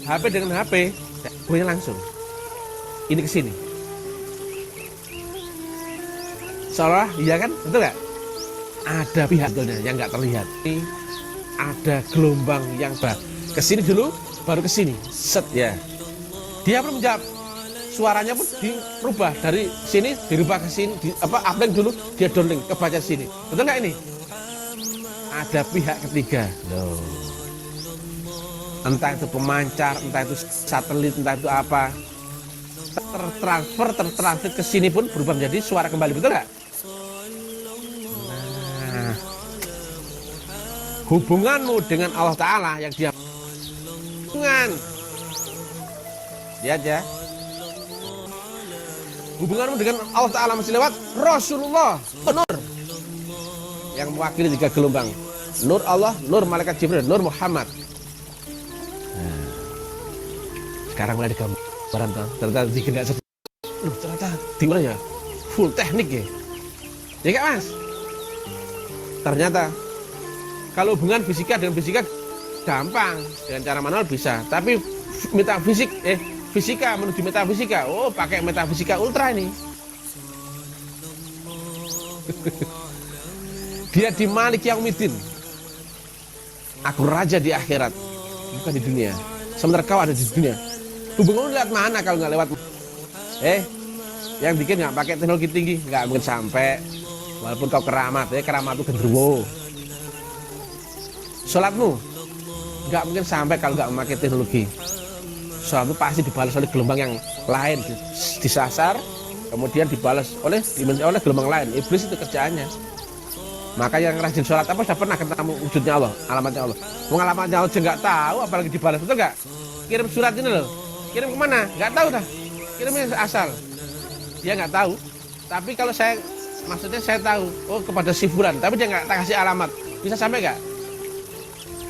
S1: HP dengan HP punya langsung ini ke sini. Seolah iya kan, betul nggak? Ada pihak yang nggak terlihat. Ini ada gelombang yang ke sini dulu, baru ke sini. Set ya. Dia belum menjawab. Suaranya pun dirubah dari sini dirubah ke sini, uplink dulu, dia downlink ke baca sini. Betul nggak ini? Ada pihak ketiga. Loh. Entah itu pemancar, entah itu satelit, entah itu apa, tertransfer ke sini pun berubah menjadi suara kembali, betul nggak? Nah, hubunganmu dengan Allah Ta'ala yang dia hubungan, lihat ya, hubunganmu dengan Allah Ta'ala masih lewat Rasulullah, Nur, yang mewakili 3 gelombang, Nur Allah, Nur Malaikat Jibril, Nur Muhammad. Sekarang mulai digambaran toh, ternyata tidak ternyata dimana ya full teknik ya kak Mas. Ternyata kalau hubungan fisika dengan fisika gampang, dengan cara manual bisa, tapi metafisik fisika menuju metafisika, pakai metafisika ultra ini. Dia di Malik Yaumiddin, aku raja di akhirat, bukan di dunia, sementara kau ada di dunia. Hubunganmu lewat mana kalau nggak lewat? Yang bikin nggak pakai teknologi tinggi, nggak mungkin sampai. Walaupun kau keramat, keramat itu genderuwo. Sholatmu nggak mungkin sampai kalau nggak memakai teknologi. Sholat itu pasti dibalas oleh gelombang yang lain, disasar, kemudian dibalas oleh gelombang lain. Iblis itu kerjaannya. Maka yang rajin sholat apa sudah pernah ketemu wujudnya Allah, alamatnya Allah. Alamatnya Allah aja nggak tahu, apalagi dibalas, betul nggak? Kirim surat ini loh. Kirim kemana? Nggak tahu dah. Kirimnya asal. Dia nggak tahu. Tapi kalau maksudnya saya tahu. Kepada si fulan. Tapi dia nggak kasih alamat. Bisa sampai nggak?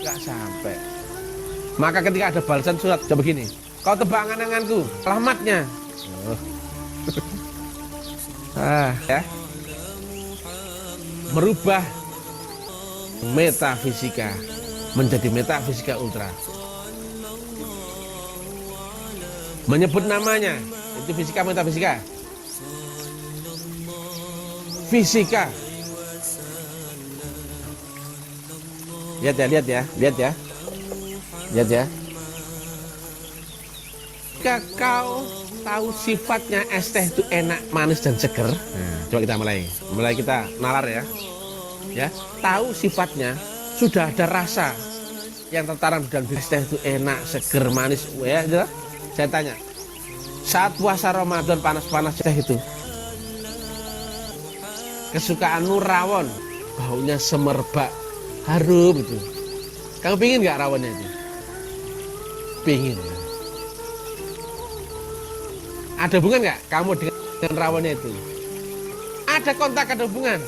S1: Nggak sampai. Maka ketika ada balasan surat, coba begini. Kau tebak angan-anganku. Alamatnya. Ya. Merubah metafisika menjadi metafisika ultra. menyebut namanya. Itu fisika, metafisika. Fisika. Lihat ya, lihat ya, lihat ya, lihat ya. Jika kau tahu sifatnya es teh itu enak, manis dan seger. Nah, coba kita mulai kita nalar ya. Ya, tahu sifatnya, sudah ada rasa yang tertanam dalam diri es teh itu enak, seger, manis. Ya, gitu. Saya tanya, saat puasa Ramadan panas-panas teh itu, kesukaanmu rawon, baunya semerbak, harum itu. Kamu pingin nggak rawonnya itu? Pingin. Ada hubungan nggak kamu dengan rawonnya itu? Ada kontak, ada hubungan.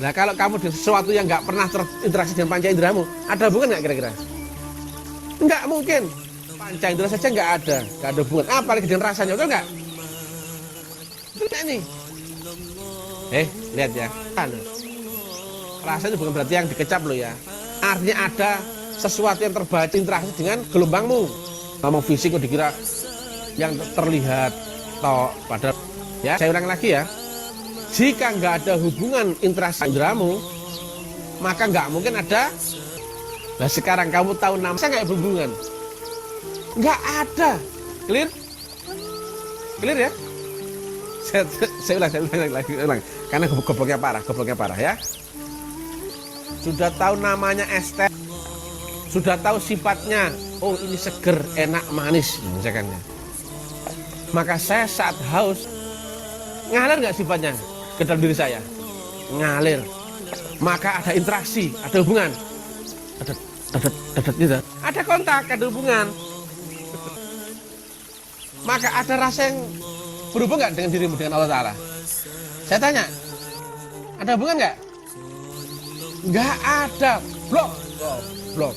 S1: Nah kalau kamu dengan sesuatu yang nggak pernah terinteraksi dengan panca inderamu, ada hubungan nggak kira-kira? Nggak mungkin. Panca indera saja nggak ada hubungan. Apalagi dengan rasanya, betul nggak? Betul nggak nih? Lihat ya. Rasanya bukan berarti yang dikecap loh ya. Artinya ada sesuatu yang terbaca interaksi dengan gelombangmu. Ngomong fisik kok dikira yang terlihat toh, padahal ya. Saya ulang lagi ya. Jika nggak ada hubungan interaksi inderamu, maka nggak mungkin ada. Nah sekarang kamu tahu nama saya nggak berhubungan, nggak ada. Clear? Clear ya? Saya ulang, karena gobloknya parah ya. Sudah tahu namanya es teh, sudah tahu sifatnya. Oh ini seger, enak, manis, misalkan ya. Maka saya saat haus, ngalir nggak sifatnya ke dalam diri saya? Ngalir. Maka ada interaksi, ada hubungan. Ada kontak, ada hubungan. Maka ada rasa yang berhubung nggak dengan dirimu, dengan Allah Ta'ala? Saya tanya, ada hubungan nggak? Nggak ada. Blok.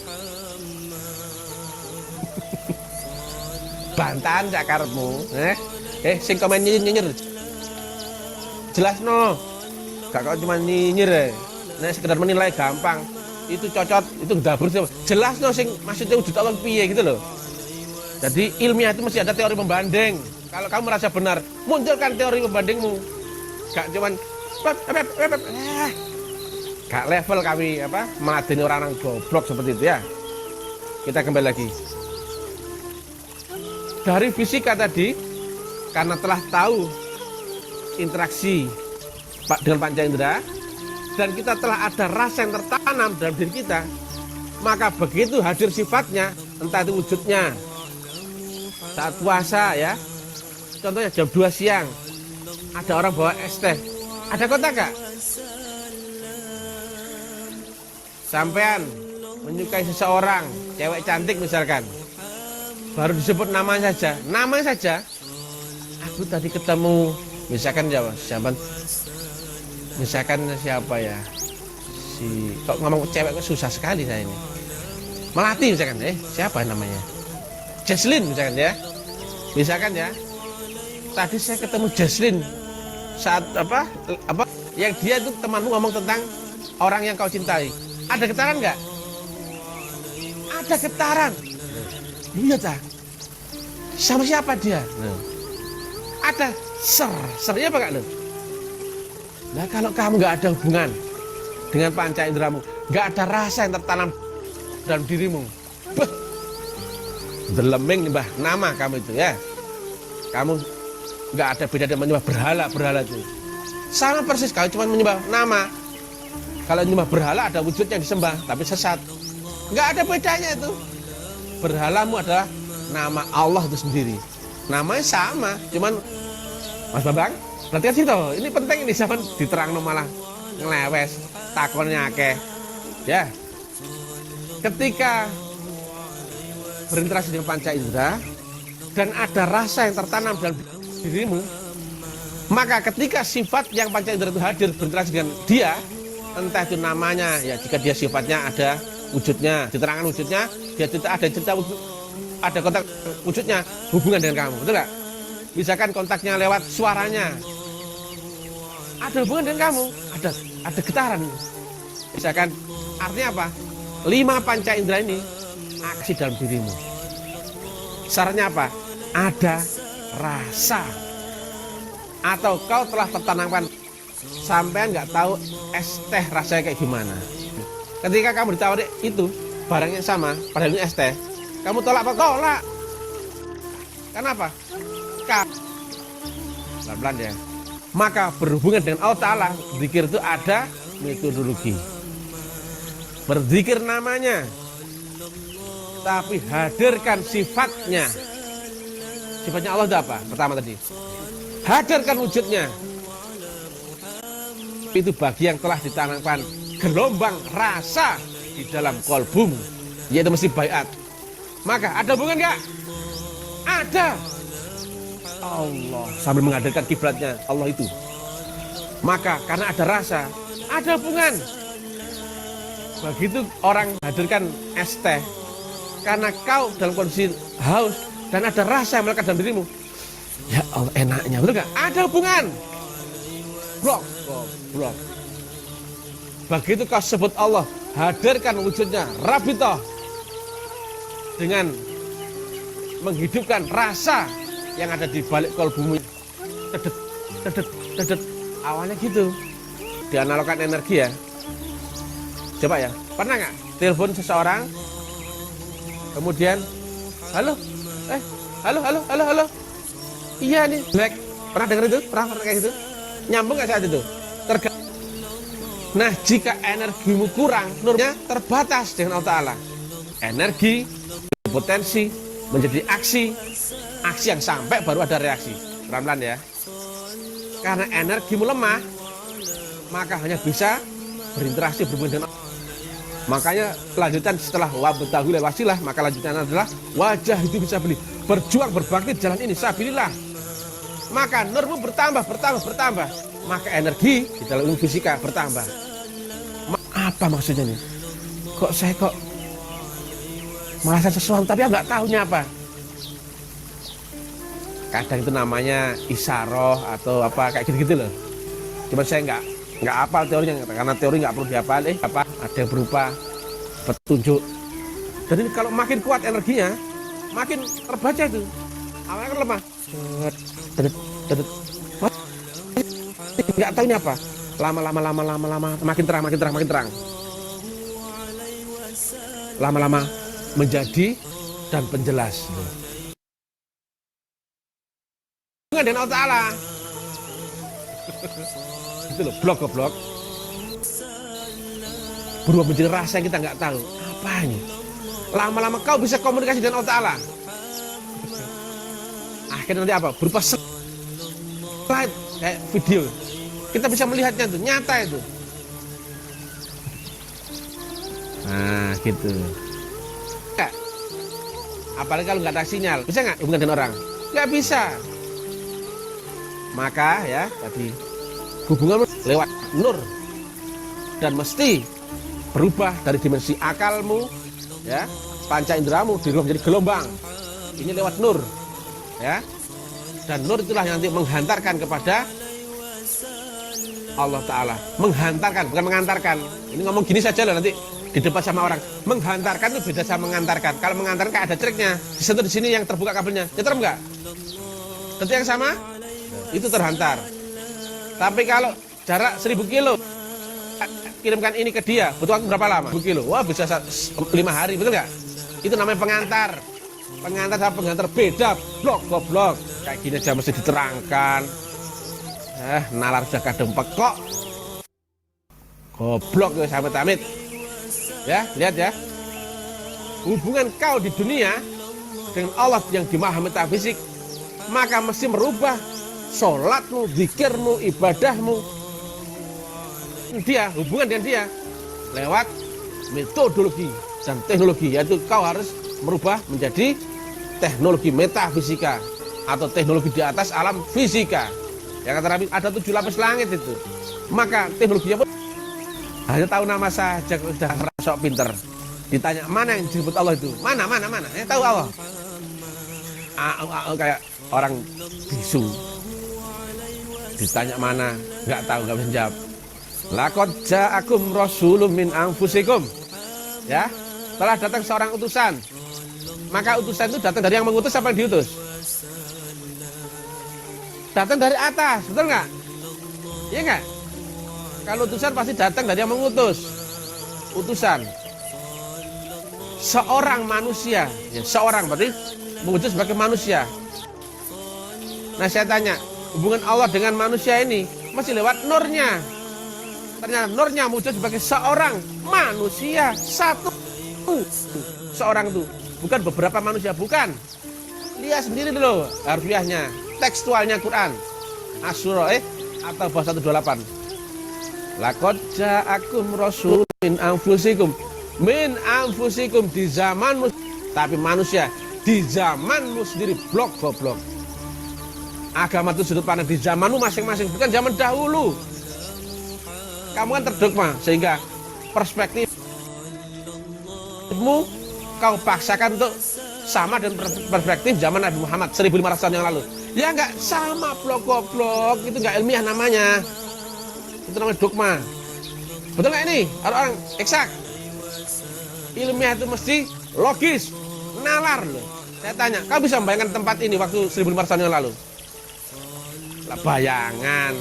S1: Bantahan cak karepmu. Sing komen nyinyir. Jelas no. Gak kok cuma nyinyir. Nek sekedar menilai gampang. Itu cocot, itu dapur. Jelas no sing maksudnya wujud Allah piye gitu loh. Jadi ilmiah itu mesti ada teori pembanding. Kalau kamu merasa benar, munculkan teori pembandingmu. Gak cuman gak level kami meladeni orang-orang goblok seperti itu ya. Kita kembali lagi. Dari fisika tadi, karena telah tahu interaksi dengan panca indera, dan kita telah ada rasa yang tertanam dalam diri kita, maka begitu hadir sifatnya, entah itu wujudnya saat puasa ya, contohnya jam 2 siang ada orang bawa es teh, ada kontak gak? Sampean menyukai seseorang, cewek cantik misalkan, baru disebut namanya saja, aku tadi ketemu misalkan siapa ya, kok ngomong cewek kok susah sekali saya ini, Melati misalkan, siapa namanya, Jesslyn misalkan ya, tadi saya ketemu Jesslyn saat yang dia itu temanmu ngomong tentang orang yang kau cintai, ada getaran nggak? Ada getaran. Iya tak? Sama siapa dia? Ada sernya apa enggak lo? Nah kalau kamu nggak ada hubungan dengan panca inderamu, nggak ada rasa yang tertanam dalam dirimu, deleming nyembah nama kamu itu ya. Kamu nggak ada beda dengan menyembah berhala itu. Sama persis kalau cuma menyembah nama. Kalau menyembah berhala ada wujud yang disembah, tapi sesat. Nggak ada bedanya itu. Berhalamu adalah nama Allah itu sendiri. Namanya sama, cuman Mas Bambang, perhatikan sih toh, ini penting ini zaman diterang malah ngelewes, takonnya akeh. Ya. Ketika berinteraksi dengan panca indera dan ada rasa yang tertanam dalam dirimu, maka ketika sifat yang panca indera itu hadir berinteraksi dengan dia, entah itu namanya, ya jika dia sifatnya ada wujudnya, diterangkan wujudnya, dia ada cerita wujud, ada kontak wujudnya, hubungan dengan kamu, betul nggak? Misalkan kontaknya lewat suaranya, ada hubungan dengan kamu, ada getaran. Misalkan artinya apa? 5 panca indera ini aksi dalam dirimu. Syaratnya apa? Ada rasa. Atau kau telah tertanamkan, sampean nggak tahu es teh rasanya kayak gimana. Ketika kamu ditawari itu barang yang sama, padahal ini es teh, kamu tolak apa? Tolak. Kenapa? Pelan-pelan ya. Maka berhubungan dengan Allah Ta'ala, zikir itu ada metodologi. Berzikir namanya, tapi hadirkan sifatnya. Sifatnya Allah itu apa? Pertama tadi, hadirkan wujudnya. Itu bagi yang telah ditanamkan gelombang rasa di dalam kolbumu, yaitu mesti baiat. Maka ada hubungan nggak? Ada. Allah sambil menghadirkan kiblatnya Allah itu. Maka karena ada rasa, ada hubungan. Begitu orang hadirkan es teh, karena kau dalam kondisi haus dan ada rasa yang melekat dalam dirimu. Ya Allah, enaknya, betul nggak? Ada hubungan. Blok. Begitu kau sebut Allah, hadirkan wujudnya Rabitoh dengan menghidupkan rasa yang ada di balik kolbumu. Dedet. Awalnya gitu. Dianalogkan energi ya. Coba ya, pernah nggak telepon seseorang, kemudian halo, iya nih, black. Pernah dengar itu? Pernah kayak gitu? Nyambung nggak saat itu? Nah, jika energimu kurang, nurnya terbatas dengan Allah Ta'ala. Energi, potensi, menjadi aksi yang sampai baru ada reaksi. Pelan-pelan ya. Karena energimu lemah, maka hanya bisa berinteraksi berhubungan dengan Allah. Makanya lanjutan setelah wabtahu ilal wasilah, maka lanjutan adalah wajah itu bisa beli. Berjuang berbakti jalan ini sabilillah. Maka nurmu bertambah. Maka energi di dalam ilmu fisika bertambah. Apa maksudnya nih? Kok saya merasa sesuatu tapi nggak tahunya apa? Kadang itu namanya isyarah atau apa kayak gitu loh. Cuma saya nggak hafal teorinya, karena teori nggak perlu dihafal. Ada yang berupa petunjuk. Dan ini kalau makin kuat energinya, makin terbaca itu. Awalnya kan lemah. Nggak tahu ini apa. Lama, makin terang. Lama-lama menjadi dan penjelas. Dengan Allah Ta'ala. Itu loh, blok. Berubah menjadi rasa yang kita nggak tahu. Apa ini? Lama-lama kau bisa komunikasi dengan Allah Ta'ala. Akhirnya nanti apa? Berupa slide, kayak video. Kita bisa melihatnya tuh, nyata itu. Nah, gitu. Nggak. Apalagi kalau nggak ada sinyal. Bisa nggak hubungan dengan orang? Nggak bisa. Maka ya tadi hubungan lewat nur dan mesti berubah dari dimensi akalmu, ya, panca inderamu dirubah menjadi gelombang. Ini lewat nur, ya. Dan nur itulah yang nanti menghantarkan kepada Allah Ta'ala. Menghantarkan, bukan mengantarkan. Ini ngomong gini saja loh, nanti di depan sama orang. Menghantarkan itu beda sama mengantarkan. Kalau mengantarkan kayak ada triknya. Disentuh di sini yang terbuka kabelnya. Nyetrem nggak? Detik yang sama itu terhantar. Tapi kalau jarak 1000 kilo, kirimkan ini ke dia, butuh waktu berapa lama? 1000 kilo. Wah, bisa 5 hari, betul nggak? Itu namanya pengantar. Pengantar sama pengantar beda. Goblok. Kayak gini aja mesti diterangkan. Nalar sudah kadang pekok. Goblok ya sahabat Amit. Ya, lihat ya. Hubungan kau di dunia dengan Allah yang di maha metafisik, maka mesti merubah sholatmu, zikirmu, ibadahmu. Dia, hubungan dengan dia lewat metodologi dan teknologi, yaitu kau harus merubah menjadi teknologi metafisika atau teknologi di atas alam fisika. Yang kata Nabi, ada 7 lapis langit itu. Maka teknologinya pun hanya tahu nama saja, sudah sok pinter. Ditanya mana yang disebut Allah itu? Mana? Yang tahu Allah. Kayak orang bisu. Ditanya mana, nggak tahu, nggak bisa jawab. Laqad ja'akum rasulun min anfusikum. Ya, telah datang seorang utusan. Maka utusan itu datang dari yang mengutus apa yang diutus? Datang dari atas, betul nggak? Iya nggak? Kalau utusan pasti datang dari yang mengutus. Utusan. Seorang manusia, ya, seorang berarti mengutus sebagai manusia. Nah saya tanya, hubungan Allah dengan manusia ini masih lewat nurnya. Ternyata nurnya muncul sebagai seorang manusia satu. Seorang itu, bukan beberapa manusia, bukan. Lihat sendiri dulu harfiahnya, tekstualnya Quran. Asy-Syura atau bahasa 128. Laqad ja'akum rasulun min anfusikum di zamanmu, tapi manusia di zamanmu sendiri blok goblok. Agama itu sudut pandang di zamanmu masing-masing, bukan zaman dahulu. Kamu kan terdogma sehingga perspektifmu kau paksakan untuk sama dengan perspektif zaman Nabi Muhammad 1500 tahun yang lalu. Ya enggak sama, blok goblok, itu enggak ilmiah namanya. Itu namanya dogma. Betul nggak ini? Orang-orang eksak. Ilmiah itu mesti logis, nalar loh. Saya tanya, kau bisa membayangkan tempat ini waktu 1500 tahun yang lalu? Lah bayangan,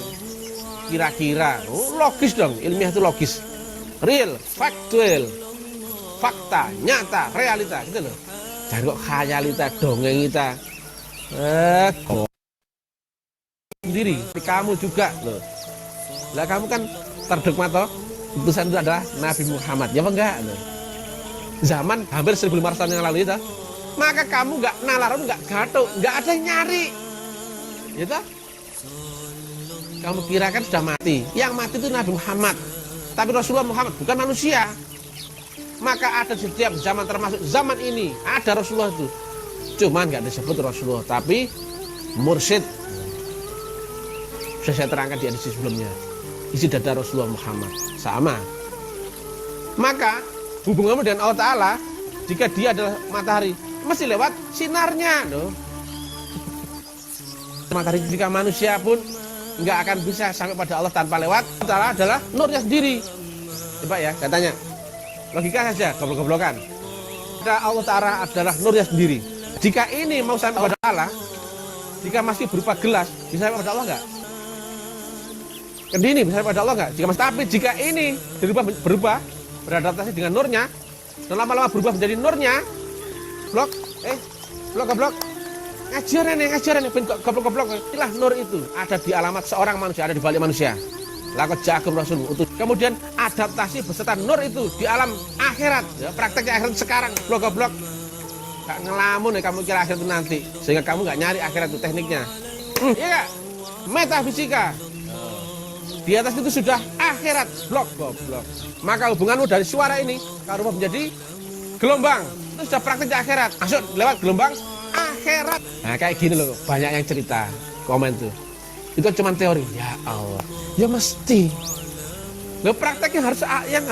S1: kira-kira, logis dong. Ilmiah itu logis, real, faktual, fakta, nyata, realita, gitu loh. Jangan kok khayalita, dongengita, kok sendiri. Kamu juga loh. Lah kamu kan terdogma toh, utusan itu adalah Nabi Muhammad, ya apa enggak? Loh. Zaman hampir 1500 tahun yang lalu itu, maka kamu nggak nalar, nggak gatuk, nggak ada yang nyari, gitu. Kamu kira kan sudah mati, yang mati itu Nabi Muhammad, tapi Rasulullah Muhammad bukan manusia. Maka ada setiap zaman, termasuk zaman ini ada Rasulullah itu, cuman nggak disebut Rasulullah, tapi mursyid. Sudah saya terangkan di edisi sebelumnya, isi dada Rasulullah Muhammad sama. Maka hubunganmu dengan Allah Ta'ala, jika dia adalah matahari, mesti lewat sinarnya loh. Matahari, jika manusia pun nggak akan bisa sampai pada Allah tanpa lewat Allah Ta'ala adalah nurnya sendiri. Coba ya, saya tanya, logika saja, goblok-goblokan. Allah Ta'ala adalah nurnya sendiri. Jika ini mau sampai pada Allah, jika masih berupa gelas, bisa sampai pada Allah nggak? Kendini bisa pada Allah nggak? Jika masih, tapi jika ini berubah beradaptasi dengan nurnya dan lama-lama berubah menjadi nurnya, blok ngajaran nih goblok. Inilah nur itu ada di alamat seorang manusia, ada di balik manusia. Laqad ja'akum rasulun utus. Kemudian adaptasi beserta nur itu di alam akhirat, ya, prakteknya akhirat sekarang, blok. Gak ngelamun ya kamu kira akhirat itu nanti, sehingga kamu nggak nyari akhirat itu tekniknya. Iya nggak? Metafisika. Di atas itu sudah akhirat, blok. Maka hubunganmu dari suara ini kalau menjadi gelombang, itu sudah praktik di akhirat. Masuk lewat gelombang akhirat. Nah kayak gini loh, banyak yang cerita, komen tuh. Itu cuma teori. Ya Allah, ya mesti. Loh prakteknya harus yang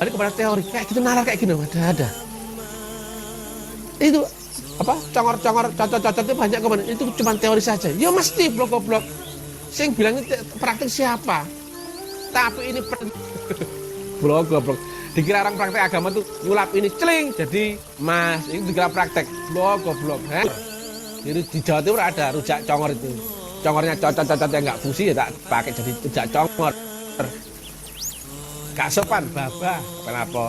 S1: balik kepada teori, kayak gitu nalar kayak gini, ada. Itu apa congor-congor cocok-cocok itu banyak komen, itu cuma teori saja. Ya mesti blok. Sing bilang itu praktik siapa? Tapi ini blok. Dikira orang praktek agama tuh nyulap ini celing jadi mas, ini dikira praktek blok. Jadi di Jawa Timur ada rujak congor itu. Congornya cocok yang nggak fungsi ya tak pakai jadi rujak congor. Gak sopan babah kenapa?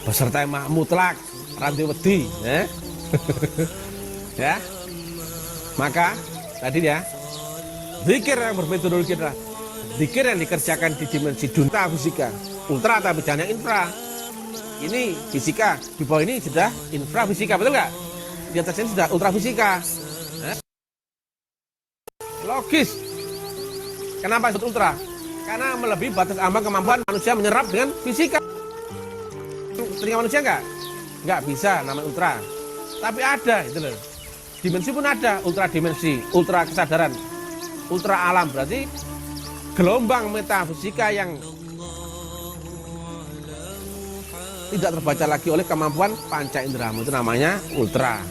S1: Beserta mak mutlak ranti wedi ya. Ya. Maka tadi ya, zikir yang bermetodologi adalah zikir yang dikerjakan di dimensi dunia fisika, ultra tapi jangan yang infra. Ini fisika, di bawah ini sudah infra fisika, betul nggak? Di atas ini sudah ultra fisika. Logis. Kenapa disebut ultra? Karena melebihi batas ambang kemampuan manusia menyerap dengan fisika. Telinga manusia nggak bisa namanya ultra, tapi ada itu loh. Dimensi pun ada, ultra dimensi, ultra kesadaran, ultra alam, berarti gelombang metafisika yang tidak terbaca lagi oleh kemampuan panca inderamu, itu namanya ultra.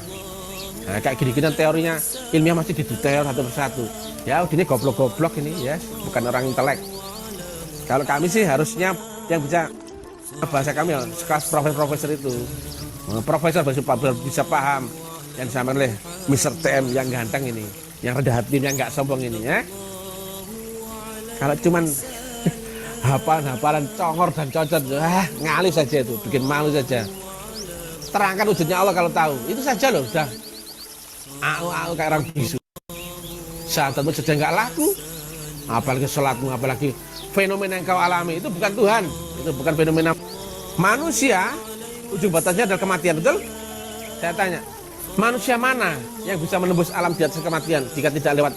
S1: Nah kayak gini-gini teorinya ilmiah masih didetail satu persatu. Ya ini goblok ini ya, bukan orang intelek. Kalau kami sih harusnya yang bisa bahasa kami ya, sekelas profesor itu, profesor bisa paham yang disampaikan oleh Mr. TM yang ganteng ini, yang rendah hati, yang nggak sombong ini ya. Kalau cuman hafalan congor dan cocot, ngalih saja itu, bikin malu saja. Terangkan wujudnya Allah kalau tahu, itu saja loh, udah. Au kayak orang bisu. Syahadatmu saja nggak laku, apalagi sholatmu, apalagi fenomena yang kau alami itu bukan Tuhan, itu bukan fenomena manusia. Ujung batasnya adalah kematian, betul? Saya tanya, manusia mana yang bisa menembus alam di atas kematian jika tidak lewat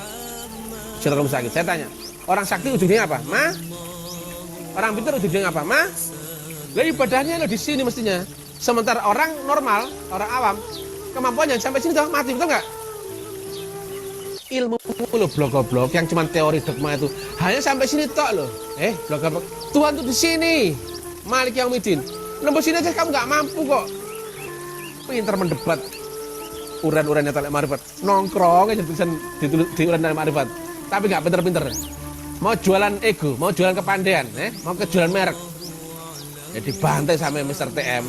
S1: jalur rumah sakit? Saya tanya, orang sakti ujungnya apa? Orang pintar ujungnya apa? Lah ibadahnya lo di sini mestinya. Sementara orang normal, orang awam, kemampuannya sampai sini tuh mati, betul nggak? Ilmu lo blok-blok yang cuma teori dogma itu hanya sampai sini tok lo. Blok-blok. Tuhan tuh di sini. Malik Yaumiddin. Nembus sini aja kamu nggak mampu kok. Pintar mendebat. Uran-urannya Talek Ma'rifat. Nongkrong aja tulisan di uran Talek Ma'rifat. Tapi nggak pintar-pintar. Mau jualan ego, mau jualan kepandaian, mau kejualan merek. Ya dibantai sama Mr. TM.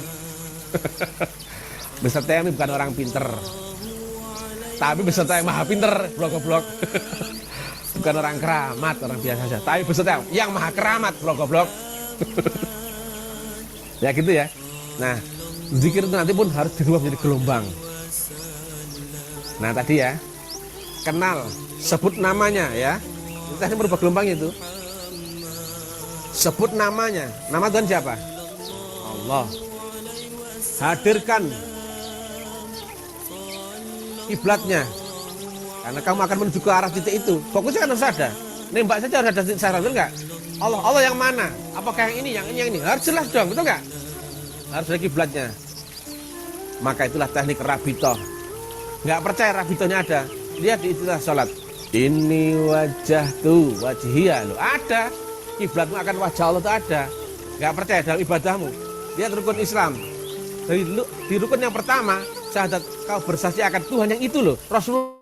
S1: Mr. TM bukan orang pinter, tapi Mr. TM maha pinter, blok-blok. Bukan orang keramat, orang biasa saja. Tapi Mr. TM yang maha keramat, blok-blok. Ya gitu ya. Nah, zikir itu nanti pun harus dirubah menjadi gelombang. Nah tadi ya, kenal, sebut namanya ya. Kita ini merubah gelombang itu. Sebut namanya. Nama Tuhan siapa? Allah. Hadirkan kiblatnya, karena kamu akan menuju ke arah titik itu. Fokusnya kan harus ada. Nembak saja harus ada titik sarah, betul nggak? Allah yang mana? Apakah yang ini, yang ini? Harus jelas dong, betul nggak? Harus ada kiblatnya. Maka itulah teknik rabitoh. Nggak percaya rabitohnya ada, lihat di istilah sholat. Ini wajah tuh, wajhiyah lo ada. Kiblatmu akan wajah Allah itu ada. Nggak percaya dalam ibadahmu, lihat rukun Islam. Di rukun yang pertama, syahadat kau bersaksi akan Tuhan yang itu loh, Rasulullah.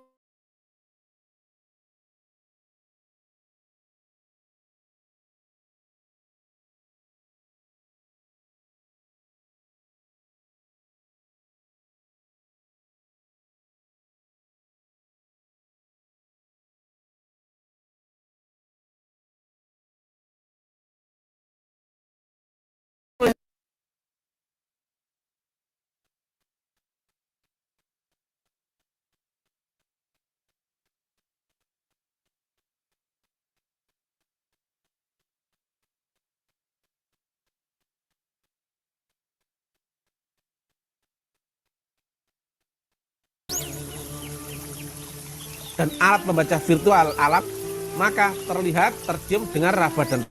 S1: Dan alat membaca virtual alat, maka terlihat, tercium, dengar, raba dan